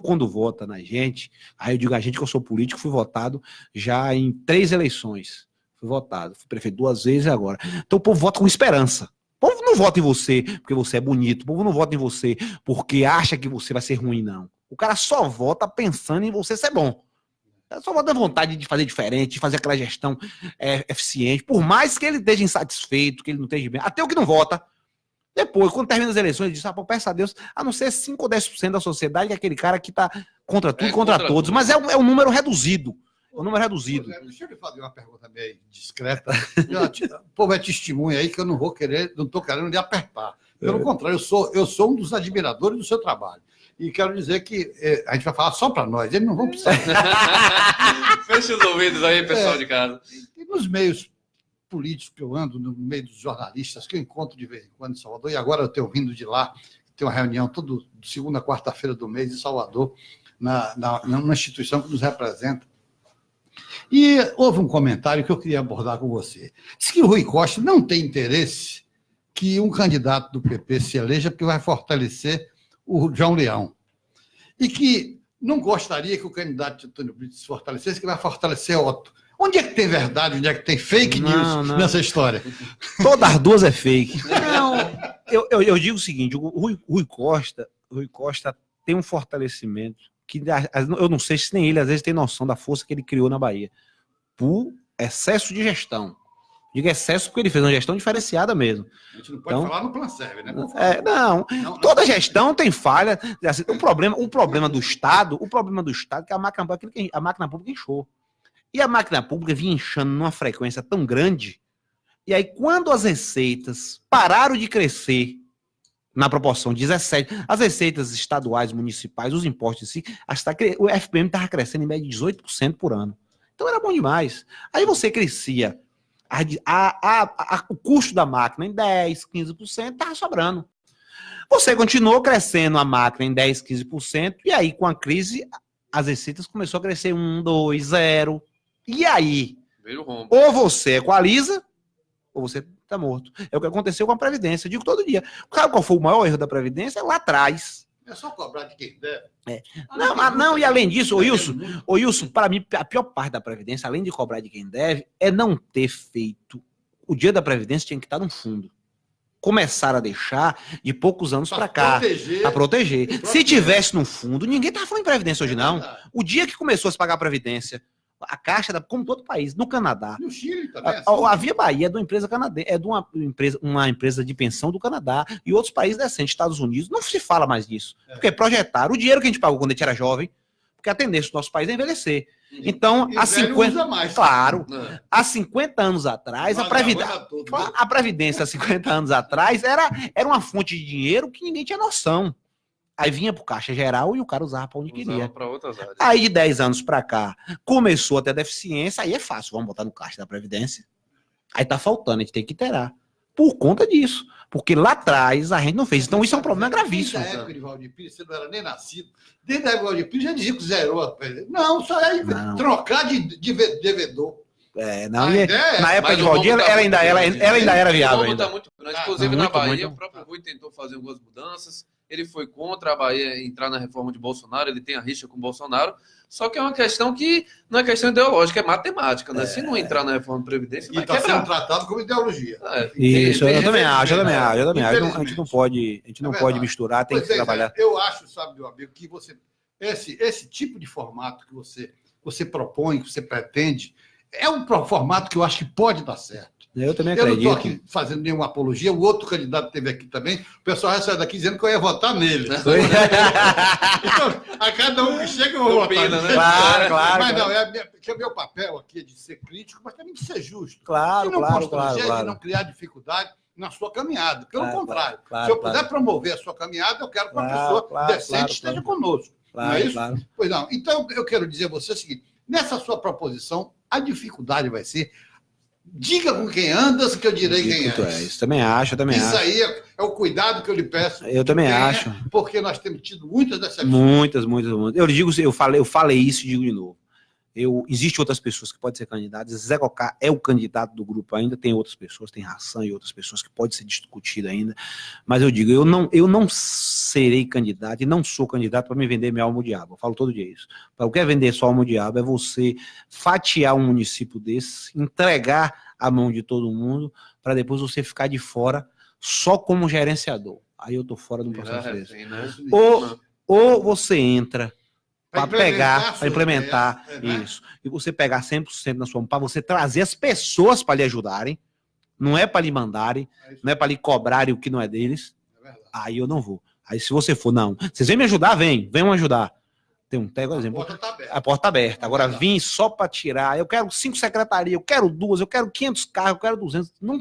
quando vota na gente, aí eu digo a gente que eu sou político, fui votado já em 3 eleições. Fui votado, fui prefeito 2 vezes agora. Então o povo vota com esperança. O povo não vota em você porque você é bonito. O povo não vota em você porque acha que você vai ser ruim, não. O cara só vota pensando em você ser bom. Ele só vota a vontade de fazer diferente, de fazer aquela gestão eficiente. Por mais que ele esteja insatisfeito, que ele não esteja bem. Até o que não vota. Depois, quando termina as eleições, ele diz, peço a Deus, a não ser 5 ou 10% da sociedade, que é aquele cara que está contra tudo, contra todos. Mas é um número reduzido. É um número reduzido. Deixa eu lhe fazer uma pergunta meio discreta. O povo é testemunha aí que eu não estou querendo lhe apertar. Pelo contrário, eu sou um dos admiradores do seu trabalho. E quero dizer que a gente vai falar só para nós, eles não vão precisar. Feche os ouvidos aí, pessoal de casa. E nos meios políticos que eu ando, no meio dos jornalistas, que eu encontro de vez em quando em Salvador, e agora eu tenho vindo de lá, tem uma reunião toda segunda, quarta-feira do mês em Salvador, numa instituição que nos representa. E houve um comentário que eu queria abordar com você. Diz que o Rui Costa não tem interesse que um candidato do PP se eleja porque vai fortalecer o João Leão. E que não gostaria que o candidato de Antônio Brito se fortalecesse, que vai fortalecer Otto. Onde é que tem verdade, onde é que tem fake news nessa história? Todas as duas é fake. Não, eu digo o seguinte, o Rui Costa tem um fortalecimento que eu não sei se nem ele, às vezes, tem noção da força que ele criou na Bahia. Por excesso de gestão. Digo excesso porque ele fez uma gestão diferenciada mesmo. A gente não pode falar no Plan Serve, né? Toda gestão tem falha. Assim, o problema do Estado é que a máquina pública inchou. E a máquina pública vinha inchando numa frequência tão grande, e aí quando as receitas pararam de crescer na proporção de 17%, as receitas estaduais, municipais, os impostos em si, o FPM estava crescendo em média de 18% por ano. Então era bom demais. Aí você crescia o custo da máquina em 10%, 15%, estava sobrando. Você continuou crescendo a máquina em 10%, 15%, e aí com a crise, as receitas começaram a crescer 1, 2, 0%. E aí, ou você equaliza, ou você está morto. É o que aconteceu com a Previdência. Eu digo todo dia. Sabe qual foi o maior erro da Previdência? É lá atrás. É só cobrar de quem deve. Não, e além disso, Wilson, para mim, a pior parte da Previdência, além de cobrar de quem deve, é não ter feito. O dia da Previdência tinha que estar no fundo. Começaram a deixar de poucos anos para cá. Para proteger. Se tivesse no fundo, ninguém estava falando em Previdência hoje, não. O dia que começou a se pagar a Previdência, a Caixa, como todo país, no Canadá. No Chile também. A Via Bahia é de uma empresa canadense, é de uma empresa de pensão do Canadá e outros países decentes, Estados Unidos, não se fala mais disso. Porque projetaram o dinheiro que a gente pagou quando a gente era jovem, porque a tendência do nosso país é envelhecer. Então, E há o velho 50... usa mais. Claro. É. Há 50 anos atrás, a Previdência, há 50 anos atrás, era uma fonte de dinheiro que ninguém tinha noção. Aí vinha pro Caixa Geral e o cara usava para onde queria. Para outras áreas. Aí de 10 anos para cá, começou a ter deficiência, aí é fácil, vamos botar no Caixa da Previdência. Aí tá faltando, a gente tem que interar. Por conta disso. Porque lá atrás a gente não fez. Então isso é um problema gravíssimo. Desde a época de Valdir Pires, você não era nem nascido. Desde a época de Valdir Pires já dizia que zerou a Previdência. Não, só é trocar de devedor. Não, A ideia é na época mas de o Valdir, rombo tá ela muito ainda era grande. viável. O rombo Ainda. está muito grande. Inclusive, na muito, Bahia, muito. o próprio Rui tentou fazer algumas mudanças. Ele foi contra a Bahia entrar na reforma de Bolsonaro, ele tem a rixa com o Bolsonaro. Só que é uma questão que não é questão ideológica, é matemática, né? Se não entrar na reforma de Previdência, E vai está quebrar. sendo tratado como ideologia. Isso, eu também acho. Infelizmente. A gente não pode verdade. misturar, tem que Pois é, trabalhar. eu acho, sabe, meu amigo, que esse tipo de formato que você propõe, que você pretende, é um formato que eu acho que pode dar certo. Eu também Eu não acredito. estou aqui fazendo nenhuma apologia. O outro candidato teve aqui também. O pessoal vai sair daqui dizendo que eu ia votar nele. Então, a cada um que chega, eu vou votar Opina, nele. né? Claro. Mas não, que é meu papel aqui é de ser crítico, mas também de ser justo. Claro, de não claro, constranger, claro. de não criar dificuldade na sua caminhada. Pelo Claro, contrário, claro, se eu claro. puder promover a sua caminhada, eu quero que uma Claro, pessoa claro, decente claro, esteja claro. conosco. Não é isso? Claro. Pois não. Então, eu quero dizer a você o seguinte: nessa sua proposição, a dificuldade vai ser: diga com quem andas, que eu direi quem és. Isso também acho, Isso aí é o cuidado que eu lhe peço. Eu também Tenha, acho. Porque nós temos tido muitas decepções. Muitas. Eu falei isso e digo de novo. Existem outras pessoas que podem ser candidatas. Zé Cocá é o candidato do grupo ainda. Tem outras pessoas, tem Hassan e outras pessoas que podem ser discutidas ainda. Mas eu digo, eu não serei candidato e não sou candidato para me vender minha alma ao diabo. Eu falo todo dia isso. Para o que é vender sua alma ao diabo é você fatiar um município desse, entregar a mão de todo mundo, para depois você ficar de fora só como gerenciador. Aí eu tô fora do processo desse. Né? Ou você entra para implementar para implementar ideias, isso. E você pegar 100% na sua mão, para você trazer as pessoas para lhe ajudarem, não é para lhe mandarem, não é para lhe cobrarem o que não é deles. Aí eu não vou. Aí se você for, não, vocês vêm me ajudar, venham ajudar. Tem um exemplo. A porta está aberta. Agora, vim só para tirar. Eu quero 5 secretarias, eu quero 2, eu quero 500 carros, eu quero 200. Não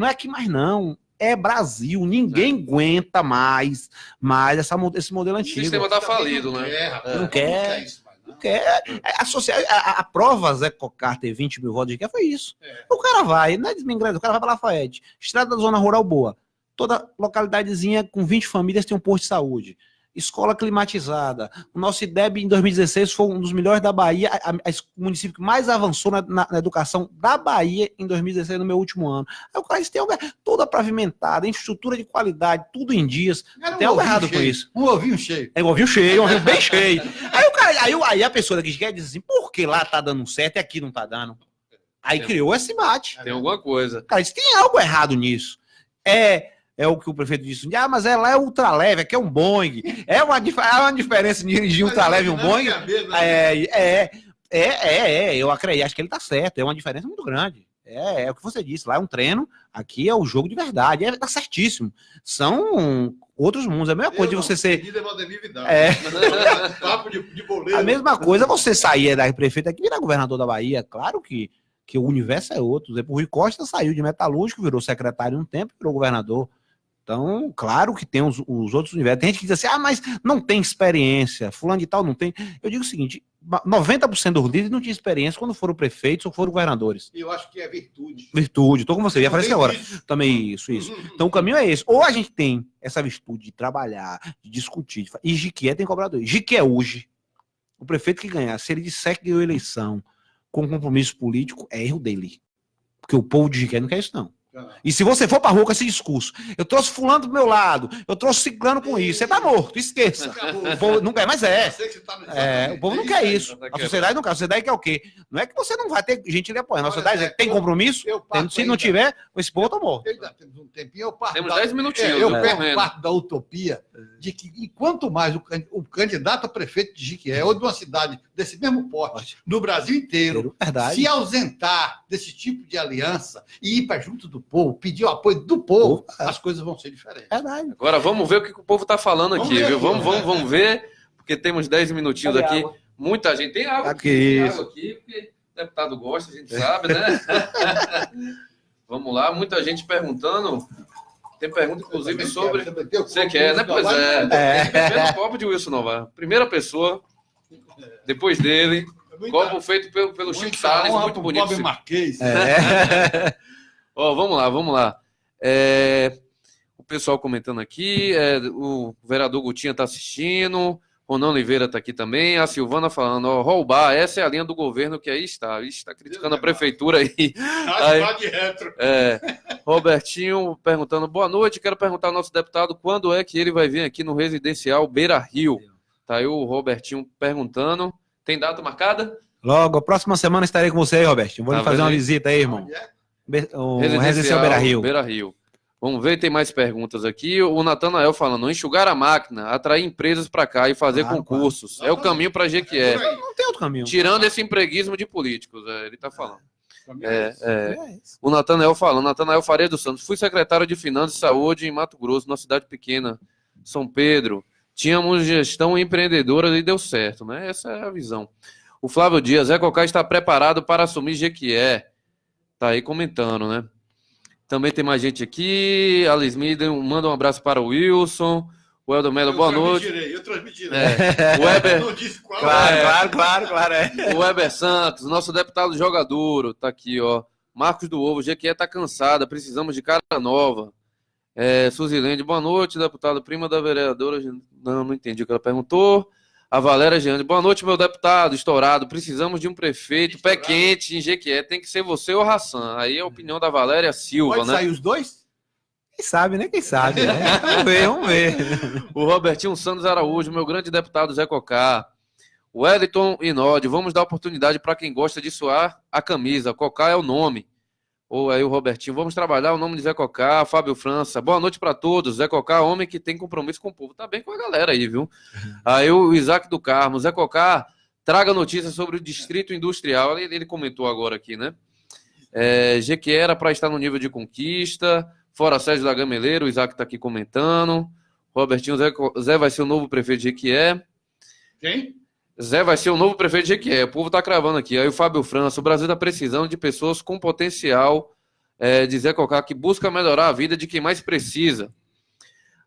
é aqui mais, não. É Brasil. Ninguém aguenta mais esse modelo O antigo. sistema está falido, né? Não quer. Não quer. A prova Zé Cocá ter 20 mil votos de quê foi isso. O cara vai, não é desmengrando, o cara vai para Lafayette. Estrada da zona rural boa. Toda localidadezinha com 20 famílias tem um posto de saúde. Escola climatizada. O nosso IDEB em 2016 foi um dos melhores da Bahia, o município que mais avançou na educação da Bahia em 2016, no meu último ano. Aí o cara tem toda pavimentada, infraestrutura de qualidade, tudo em dias. Tem algo errado com isso. Um ovinho cheio. É um ovinho bem cheio. Aí a pessoa daqui quer dizer assim, por que lá tá dando certo e aqui não tá dando? Aí criou esse embate. Tem alguma coisa. Cara, tem algo errado nisso. É o que o prefeito disse. Mas lá é ultraleve, aqui é um Boeing. É uma diferença de dirigir um ultraleve e um Boeing. Eu acredito, acho que ele tá certo. É uma diferença muito grande. É o que você disse. Lá é um treino, aqui é o jogo de verdade. Tá certíssimo. São outros mundos. É a mesma coisa de você ser. Papo de boleiro. A mesma coisa você sair da prefeito aqui e virar governador da Bahia. Claro que o universo é outro. O Rui Costa saiu de metalúrgico, virou secretário um tempo, virou governador. Então, claro que tem os outros universos. Tem gente que diz assim, mas não tem experiência, fulano de tal não tem. Eu digo o seguinte, 90% dos líderes não tinham experiência quando foram prefeitos ou foram governadores. Eu acho que é virtude. Virtude, estou com você, ia falar isso agora. Também isso. Então o caminho é esse. Ou a gente tem essa virtude de trabalhar, de discutir, e Jiquié tem cobrador. Jiquié hoje, o prefeito que ganhar, se ele disser que ganhou eleição com compromisso político, é erro dele. Porque o povo de Jiquié não quer isso, não. E se você for pra rua com esse discurso, eu trouxe fulano do meu lado, eu trouxe ciclano com isso, você tá morto, esqueça. O povo não quer, mas o povo não quer isso. A sociedade não quer. A sociedade quer o quê? Não é que você não vai ter gente lhe apoiando. A sociedade tem compromisso, se não tiver, esse povo tá morto. Temos um tempinho, temos 10 minutinhos. Eu pego parte da utopia de que, e quanto mais o candidato a prefeito de Jiquié ou de uma cidade desse mesmo porte, no Brasil inteiro, se ausentar desse tipo de aliança e ir para junto do povo, pedir o apoio do povo, as coisas vão ser diferentes. Agora vamos ver o que o povo está falando aqui, viu? Vamos ver, porque temos 10 minutinhos aqui. Muita gente. Tem água aqui, porque o deputado gosta, a gente sabe, né? Vamos lá, muita gente perguntando. Tem pergunta, inclusive, sobre... Você quer, né? Pois é. Tem que beber no copo de Wilson Novaes. Primeira pessoa, depois dele, copo feito pelo Chico Salles, muito bonito. Pobre Marquês. Ó, vamos lá. O pessoal comentando aqui, o vereador Gutinha está assistindo, Ronan Oliveira está aqui também, a Silvana falando, ó, roubar, essa é a linha do governo que aí está. Está criticando a prefeitura aí. De retro. Robertinho perguntando, boa noite, quero perguntar ao nosso deputado quando é que ele vai vir aqui no residencial Beira Rio. Tá aí o Robertinho perguntando. Tem data marcada? Logo, a próxima semana estarei com você aí, Robertinho. Vou lhe fazer uma visita aí, irmão. O residencial Beira Rio. Beira Rio. Vamos ver, tem mais perguntas aqui. O Natanael falando, enxugar a máquina, atrair empresas para cá e fazer concursos. É o caminho para Jequié. Não tem outro caminho. Tirando esse empreguismo de políticos, ele está falando. O Natanael falando, Natanael Faria dos Santos, fui secretário de Finanças e Saúde em Mato Grosso, numa cidade pequena, São Pedro. Tínhamos gestão empreendedora e deu certo, né? Essa é a visão. O Flávio Dias, Zé Cocá está preparado para assumir Jequié. Tá aí comentando, né? Também tem mais gente aqui. A Lismida manda um abraço para o Wilson. O Helder Melo, boa noite. Eu transmitirei. O Weber. Não disse qual. Claro. O Weber Santos, nosso deputado jogador, tá aqui, ó. Marcos do Ovo, Jequié tá cansada, precisamos de cara nova. Suzilene, boa noite, deputado, prima da vereadora. Não entendi o que ela perguntou. A Valéria Giane, boa noite, meu deputado, estourado. Precisamos de um prefeito pé quente em Jequié. Tem que ser você ou Hassan. Aí é a opinião da Valéria Silva, Pode né? sair os dois? Quem sabe, né? Quem sabe, né? Vamos ver. O Robertinho Santos Araújo, meu grande deputado Zé Cocá. O Wellington Inodi, vamos dar oportunidade para quem gosta de suar a camisa. Cocá é o nome. Ou aí o Robertinho, vamos trabalhar o nome de Zé Cocá, Fábio França. Boa noite para todos. Zé Cocá, homem que tem compromisso com o povo. Tá bem com a galera aí, viu? Aí o Isaac do Carmo. Zé Cocá, traga notícias sobre o Distrito Industrial. Ele comentou agora aqui, né? Jequié era para estar no nível de conquista. Fora Sérgio da Gameleira, o Isaac tá aqui comentando. Robertinho, Zé vai ser o novo prefeito de Jequié. Quem? Zé vai ser o novo prefeito de Jequié. O povo tá cravando aqui. Aí o Fábio França, o Brasil tá precisando de pessoas com potencial de Zé Cocá, que busca melhorar a vida de quem mais precisa.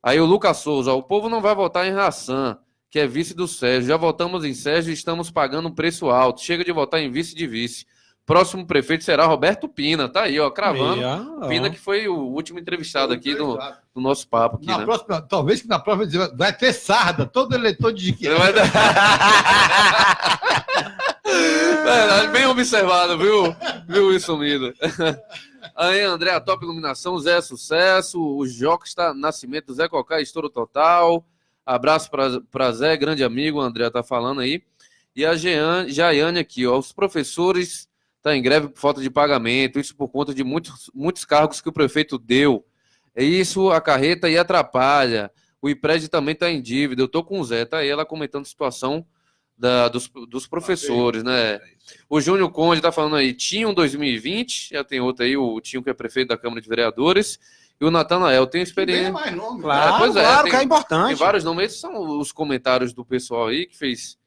Aí o Lucas Souza, o povo não vai votar em Hassan, que é vice do Sérgio. Já votamos em Sérgio e estamos pagando um preço alto. Chega de votar em vice de vice. Próximo prefeito será Roberto Pina. Tá aí, ó, cravando. Pina, que foi o último entrevistado aqui do nosso papo. Aqui, né? Próxima, talvez que na próxima vai ter sarda, todo eleitor de Jequié. Bem observado, viu isso, Mida? Aí, André, a Top Iluminação, Zé é sucesso. O Joca Nascimento, Zé Cocá, estouro total. Abraço para Zé, grande amigo, o André tá falando aí. E a Jaiane aqui, ó, os professores estão em greve por falta de pagamento, isso por conta de muitos cargos que o prefeito deu. Isso acarreta e atrapalha. O IPRED também está em dívida. Eu estou com o Zé, tá aí ela comentando a situação dos professores, né? O Júnior Conde está falando aí, Tinho 2020, já tem outro aí, o Tinho que é prefeito da Câmara de Vereadores, e o Natanael tem experiência. Tem mais nome. Claro, que é importante. Tem vários nomes, esses são os comentários do pessoal aí que fez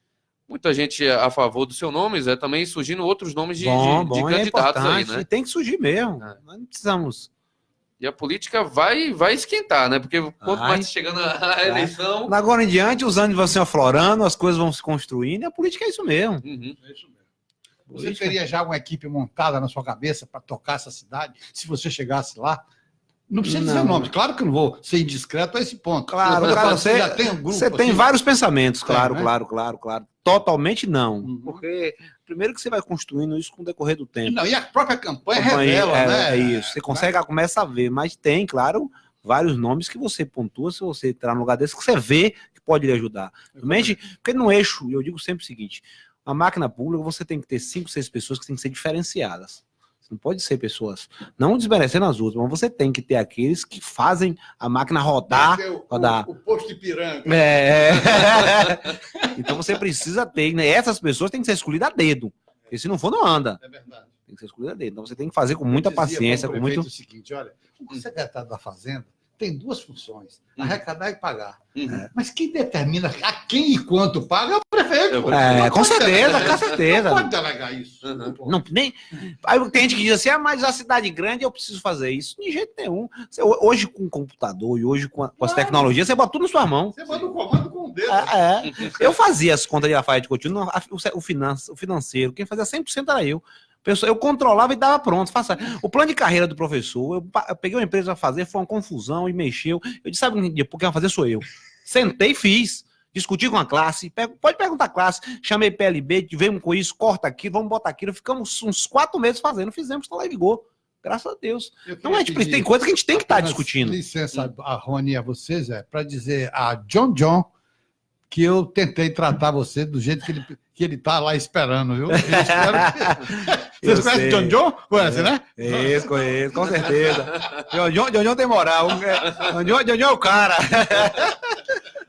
muita gente a favor do seu nome, Zé, também surgindo outros nomes de candidatos aí, né? E tem que surgir mesmo. Nós não precisamos. E a política vai esquentar, né? Porque quanto mais chegando a eleição... Agora em diante, os anos vão se aflorando, as coisas vão se construindo, e a política é isso mesmo. Uhum. É isso mesmo. Você teria já uma equipe montada na sua cabeça para tocar essa cidade, se você chegasse lá? Não precisa dizer nome. Claro que eu não vou ser indiscreto a esse ponto. Claro, você já tem um grupo. Você tem assim, vários pensamentos, claro, né? claro. Totalmente não. Uhum. Porque primeiro que você vai construindo isso com o decorrer do tempo. Não, e a própria campanha revela, né? É isso. Você consegue, começa a ver, mas tem, claro, vários nomes que você pontua, se você entrar no lugar desse, que você vê que pode lhe ajudar. Realmente, porque no eixo, eu digo sempre o seguinte, a máquina pública você tem que ter 5, 6 pessoas que têm que ser diferenciadas. Não pode ser pessoas, não desmerecendo as outras, mas você tem que ter aqueles que fazem a máquina rodar. O posto de piranga. Então você precisa ter, né? Essas pessoas têm que ser escolhidas a dedo, porque se não for, não anda. É verdade. Tem que ser escolhida a dedo. Então você tem que fazer com muita paciência. O seguinte, olha, o secretário da Fazenda tem duas funções: arrecadar e pagar. Mas quem determina a quem e quanto paga é o prefeito. Com certeza. Não pode delegar isso. Não, nem... Aí tem gente que diz assim, mas a cidade grande eu preciso fazer isso. De jeito nenhum. Hoje com o computador e hoje com as tecnologias, você bota tudo na sua mão. Você manda o comando com o dedo. Eu fazia as contas de Rafael de Coutinho, o financeiro, quem fazia 100% era eu. Eu controlava e dava pronto. O plano de carreira do professor, eu peguei uma empresa a fazer, foi uma confusão e mexeu. Eu disse, sabe por que vai fazer sou eu. Sentei e fiz. Discuti com a classe, pode perguntar a classe, chamei PLB, tivemos com isso, corta aquilo, vamos botar aquilo. Ficamos uns 4 meses fazendo, fizemos, está lá em vigor. Graças a Deus. Então, tem coisa que a gente tem que estar discutindo. Licença, a Rony e a vocês, para dizer a John que eu tentei tratar você do jeito que ele está lá esperando, viu? Vocês conhecem John? Conhece, né? Conheço, com certeza. John tem moral. John é o cara.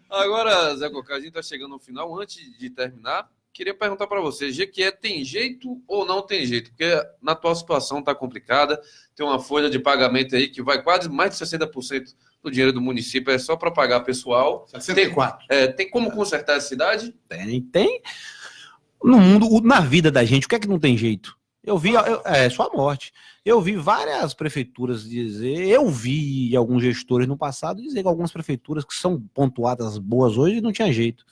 Agora, Zé Cocá, a gente está chegando no final. Antes de terminar, queria perguntar para você, Jequié tem jeito ou não tem jeito? Porque na atual situação está complicada, tem uma folha de pagamento aí que vai quase mais de 60% do dinheiro do município, é só para pagar pessoal. 64. Tem como consertar a cidade? Tem. No mundo, na vida da gente, o que é que não tem jeito? Eu vi, só a morte. Eu vi várias prefeituras dizer, eu vi alguns gestores no passado dizer que algumas prefeituras que são pontuadas boas hoje não tinha jeito.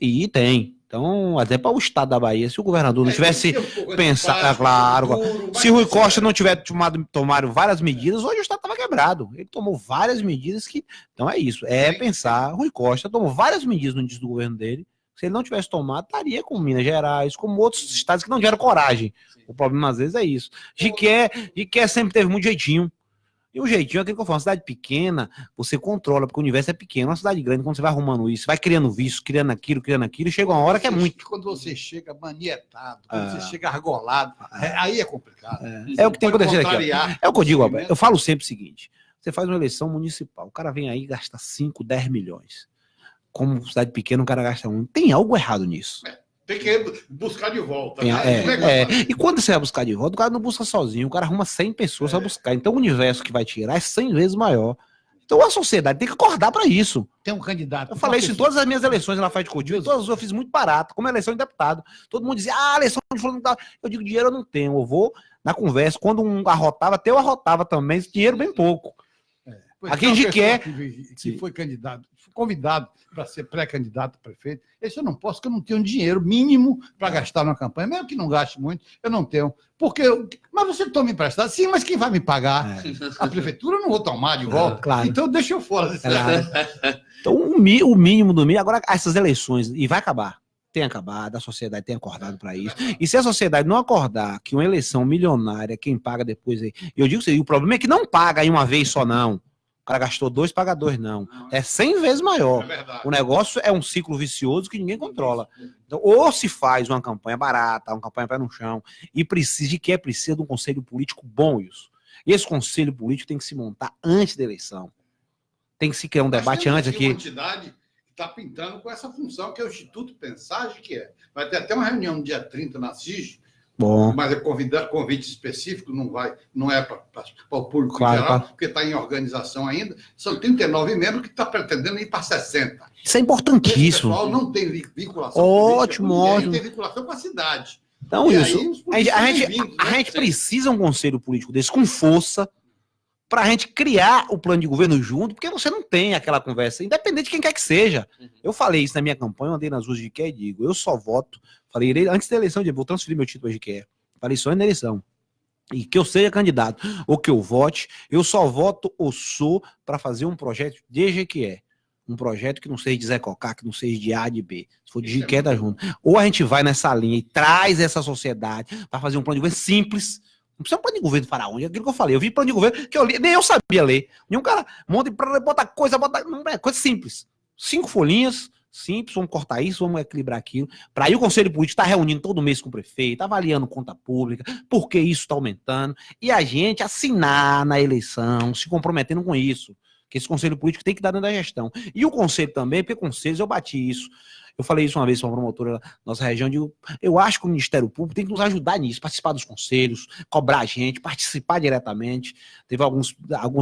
E tem. Então, até para o estado da Bahia, se o governador não tivesse pensado, claro, se Rui Costa não tivesse tomado várias medidas, hoje o estado estava quebrado. Ele tomou várias medidas que... Então é isso, pensar. Rui Costa tomou várias medidas no início do governo dele. Se ele não tivesse tomado, estaria com Minas Gerais, como outros estados que não tiveram coragem. O problema, às vezes, é isso. Jequié sempre teve muito jeitinho. E o jeitinho é aquilo que eu falo, uma cidade pequena, você controla, porque o universo é pequeno. Uma cidade grande, quando você vai arrumando isso, vai criando vício, criando aquilo, e chega uma hora que é muito. Quando você chega manietado, quando você chega argolado, aí é complicado. É o que tem acontecido aqui. É o que eu digo, Alberto. Eu falo sempre o seguinte, você faz uma eleição municipal, o cara vem aí e gasta 5, 10 milhões. Como cidade pequena, o cara gasta 1. Tem algo errado nisso. Tem que buscar de volta. E quando você vai buscar de volta, o cara não busca sozinho, o cara arruma 100 pessoas a buscar. Então o universo que vai tirar é 100 vezes maior. Então a sociedade tem que acordar para isso. Tem um candidato. Eu falei isso em todas as minhas eleições na Rafael de Coutinho, todas eu fiz muito barato, como eleição de deputado. Todo mundo dizia, eleição de fulano. Eu digo, dinheiro eu não tenho, eu vou na conversa. Quando um arrotava, até eu arrotava também, dinheiro bem pouco. Aqui a gente quer. Que foi convidado para ser pré-candidato a prefeito, esse eu não posso, porque eu não tenho dinheiro mínimo para gastar na campanha, mesmo que não gaste muito, eu não tenho. Mas você toma emprestado? Sim, mas quem vai me pagar? A prefeitura eu não vou tomar de volta. Claro. Então deixa eu fora desse Então o mínimo do mínimo, agora essas eleições, e vai acabar. Tem acabado, a sociedade tem acordado para isso. E se a sociedade não acordar que uma eleição milionária, quem paga depois aí. Eu digo assim, o problema é que não paga em uma vez só, não. O cara gastou 2, paga 2, não. É 100 vezes maior. O negócio é um ciclo vicioso que ninguém controla. Então, ou se faz uma campanha barata, uma campanha pé no chão, e precisa de um conselho político bom, isso. E esse conselho político tem que se montar antes da eleição. Tem que se criar um debate antes aqui. Uma entidade que está pintando com essa função, que é o Instituto Pensage, que é. Vai ter até uma reunião no dia 30 na CIG. Bom. Mas é convite específico, não é para o público claro, em geral, claro. Porque está em organização ainda. São 39 membros que estão pretendendo ir para 60. Isso é importantíssimo. O pessoal não tem vinculação ótimo, ótimo. Tem vinculação com a cidade. Então, isso. A gente precisa de um conselho político desse com força para a gente criar o plano de governo junto, porque você não tem aquela conversa, independente de quem quer que seja. Eu falei isso na minha campanha, eu andei nas ruas de Jequié e digo, eu só voto, falei antes da eleição, vou transferir meu título a Jequié, falei só na eleição, e que eu seja candidato, ou que eu vote, eu só voto ou sou para fazer um projeto de Jequié, um projeto que não seja de Zé Cocá, que não seja de A, de B, se for de Jequié, tá junto. Ou a gente vai nessa linha e traz essa sociedade para fazer um plano de governo simples. Não precisa um plano de governo faraônico, é aquilo que eu falei. Eu vi plano de governo que eu li, nem eu sabia ler. Nenhum cara monta, bota coisa, não é coisa simples. 5 folhinhas, simples, vamos cortar isso, vamos equilibrar aquilo. Para aí o Conselho Político está reunindo todo mês com o prefeito, avaliando conta pública, por que isso está aumentando, e a gente assinar na eleição, se comprometendo com isso. Que esse Conselho Político tem que dar dentro da gestão. E o Conselho também, porque conselhos eu bati isso. Eu falei isso uma vez para uma promotora da nossa região, eu acho que o Ministério Público tem que nos ajudar nisso, participar dos conselhos, cobrar a gente, participar diretamente. Teve alguns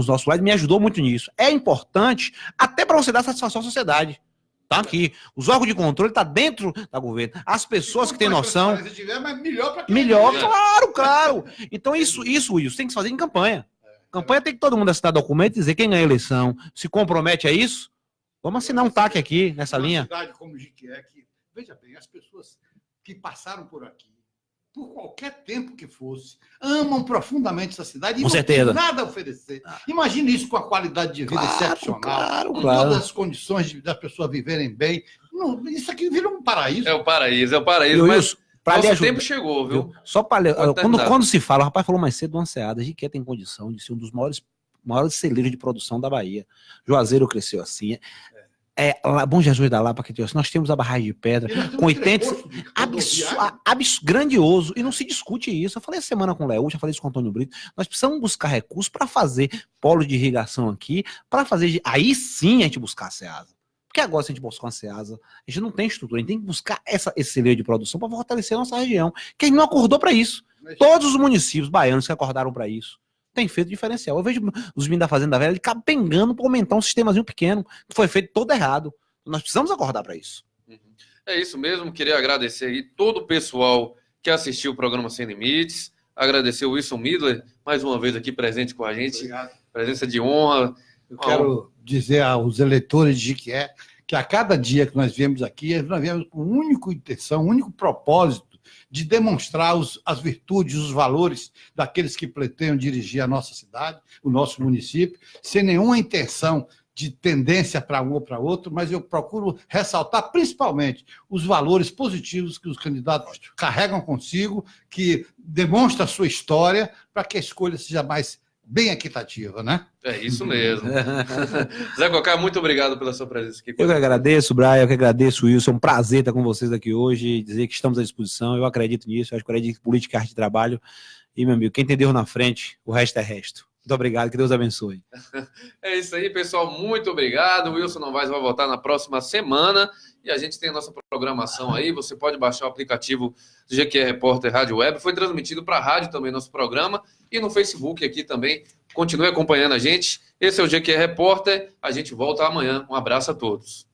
nossos lados, me ajudou muito nisso. É importante até para você dar satisfação à sociedade. Tá aqui. Os órgãos de controle tá dentro da governo. As pessoas que têm noção. Tiver, mas melhor para quem melhor, claro. Então isso tem que se fazer em campanha. Campanha tem que todo mundo assinar documento e dizer quem ganha a eleição. Se compromete a isso, vamos assinar um TAC aqui nessa linha. Uma cidade como Jiquié, veja bem, as pessoas que passaram por aqui, por qualquer tempo que fosse, amam profundamente essa cidade e com certeza. Não tem nada a oferecer. Imagine isso com a qualidade de vida excepcional, com todas as condições das pessoas viverem bem. Não, isso aqui vira um paraíso. É o paraíso. Mas nosso tempo chegou, viu? Só para quando se fala, o rapaz falou mais cedo do Anseada, Jiquié tem condição de ser um dos maiores celeiros de produção da Bahia. Juazeiro cresceu assim. Bom Jesus da Lapa, que tem assim, nós temos a barragem de pedra com 80 grandioso, e não se discute isso. Eu falei essa semana com o Léo, já falei isso com o Antônio Brito. Nós precisamos buscar recursos para fazer polo de irrigação aqui, para fazer. Aí sim a gente buscar a SEASA. Porque agora, se a gente buscar uma SEASA, a gente não tem estrutura, a gente tem que buscar esse celeiro de produção para fortalecer a nossa região. Que a gente não acordou para isso. Todos os municípios baianos que acordaram para isso tem feito diferencial. Eu vejo os meninos da Fazenda Velha capengando para aumentar um sistemazinho pequeno, que foi feito todo errado. Nós precisamos acordar para isso. É isso mesmo. Queria agradecer aí todo o pessoal que assistiu o programa Sem Limites. Agradecer o Wilson Midler, mais uma vez aqui presente com a gente. Obrigado. Presença de honra. Eu quero dizer aos eleitores de Jiquié que a cada dia que nós viemos aqui, nós viemos com uma única intenção, um único propósito de demonstrar as virtudes, os valores daqueles que pretendem dirigir a nossa cidade, o nosso município, sem nenhuma intenção de tendência para um ou para outro, mas eu procuro ressaltar principalmente os valores positivos que os candidatos carregam consigo, que demonstram a sua história, para que a escolha seja mais bem equitativa, né? É isso mesmo. Zé Cocá, muito obrigado pela sua presença aqui. Eu que agradeço, Brian, eu que agradeço, Wilson. É um prazer estar com vocês aqui hoje, dizer que estamos à disposição. Eu acredito nisso, eu acho que acredito em política e arte de trabalho. E, meu amigo, quem tem Deus na frente, o resto é resto. Muito obrigado, que Deus abençoe. É isso aí, pessoal. Muito obrigado. O Wilson Novaes vai voltar na próxima semana. E a gente tem a nossa programação aí. Você pode baixar o aplicativo do GQE Repórter Rádio Web. Foi transmitido para a rádio também nosso programa. E no Facebook aqui também. Continue acompanhando a gente. Esse é o GQE Repórter. A gente volta amanhã. Um abraço a todos.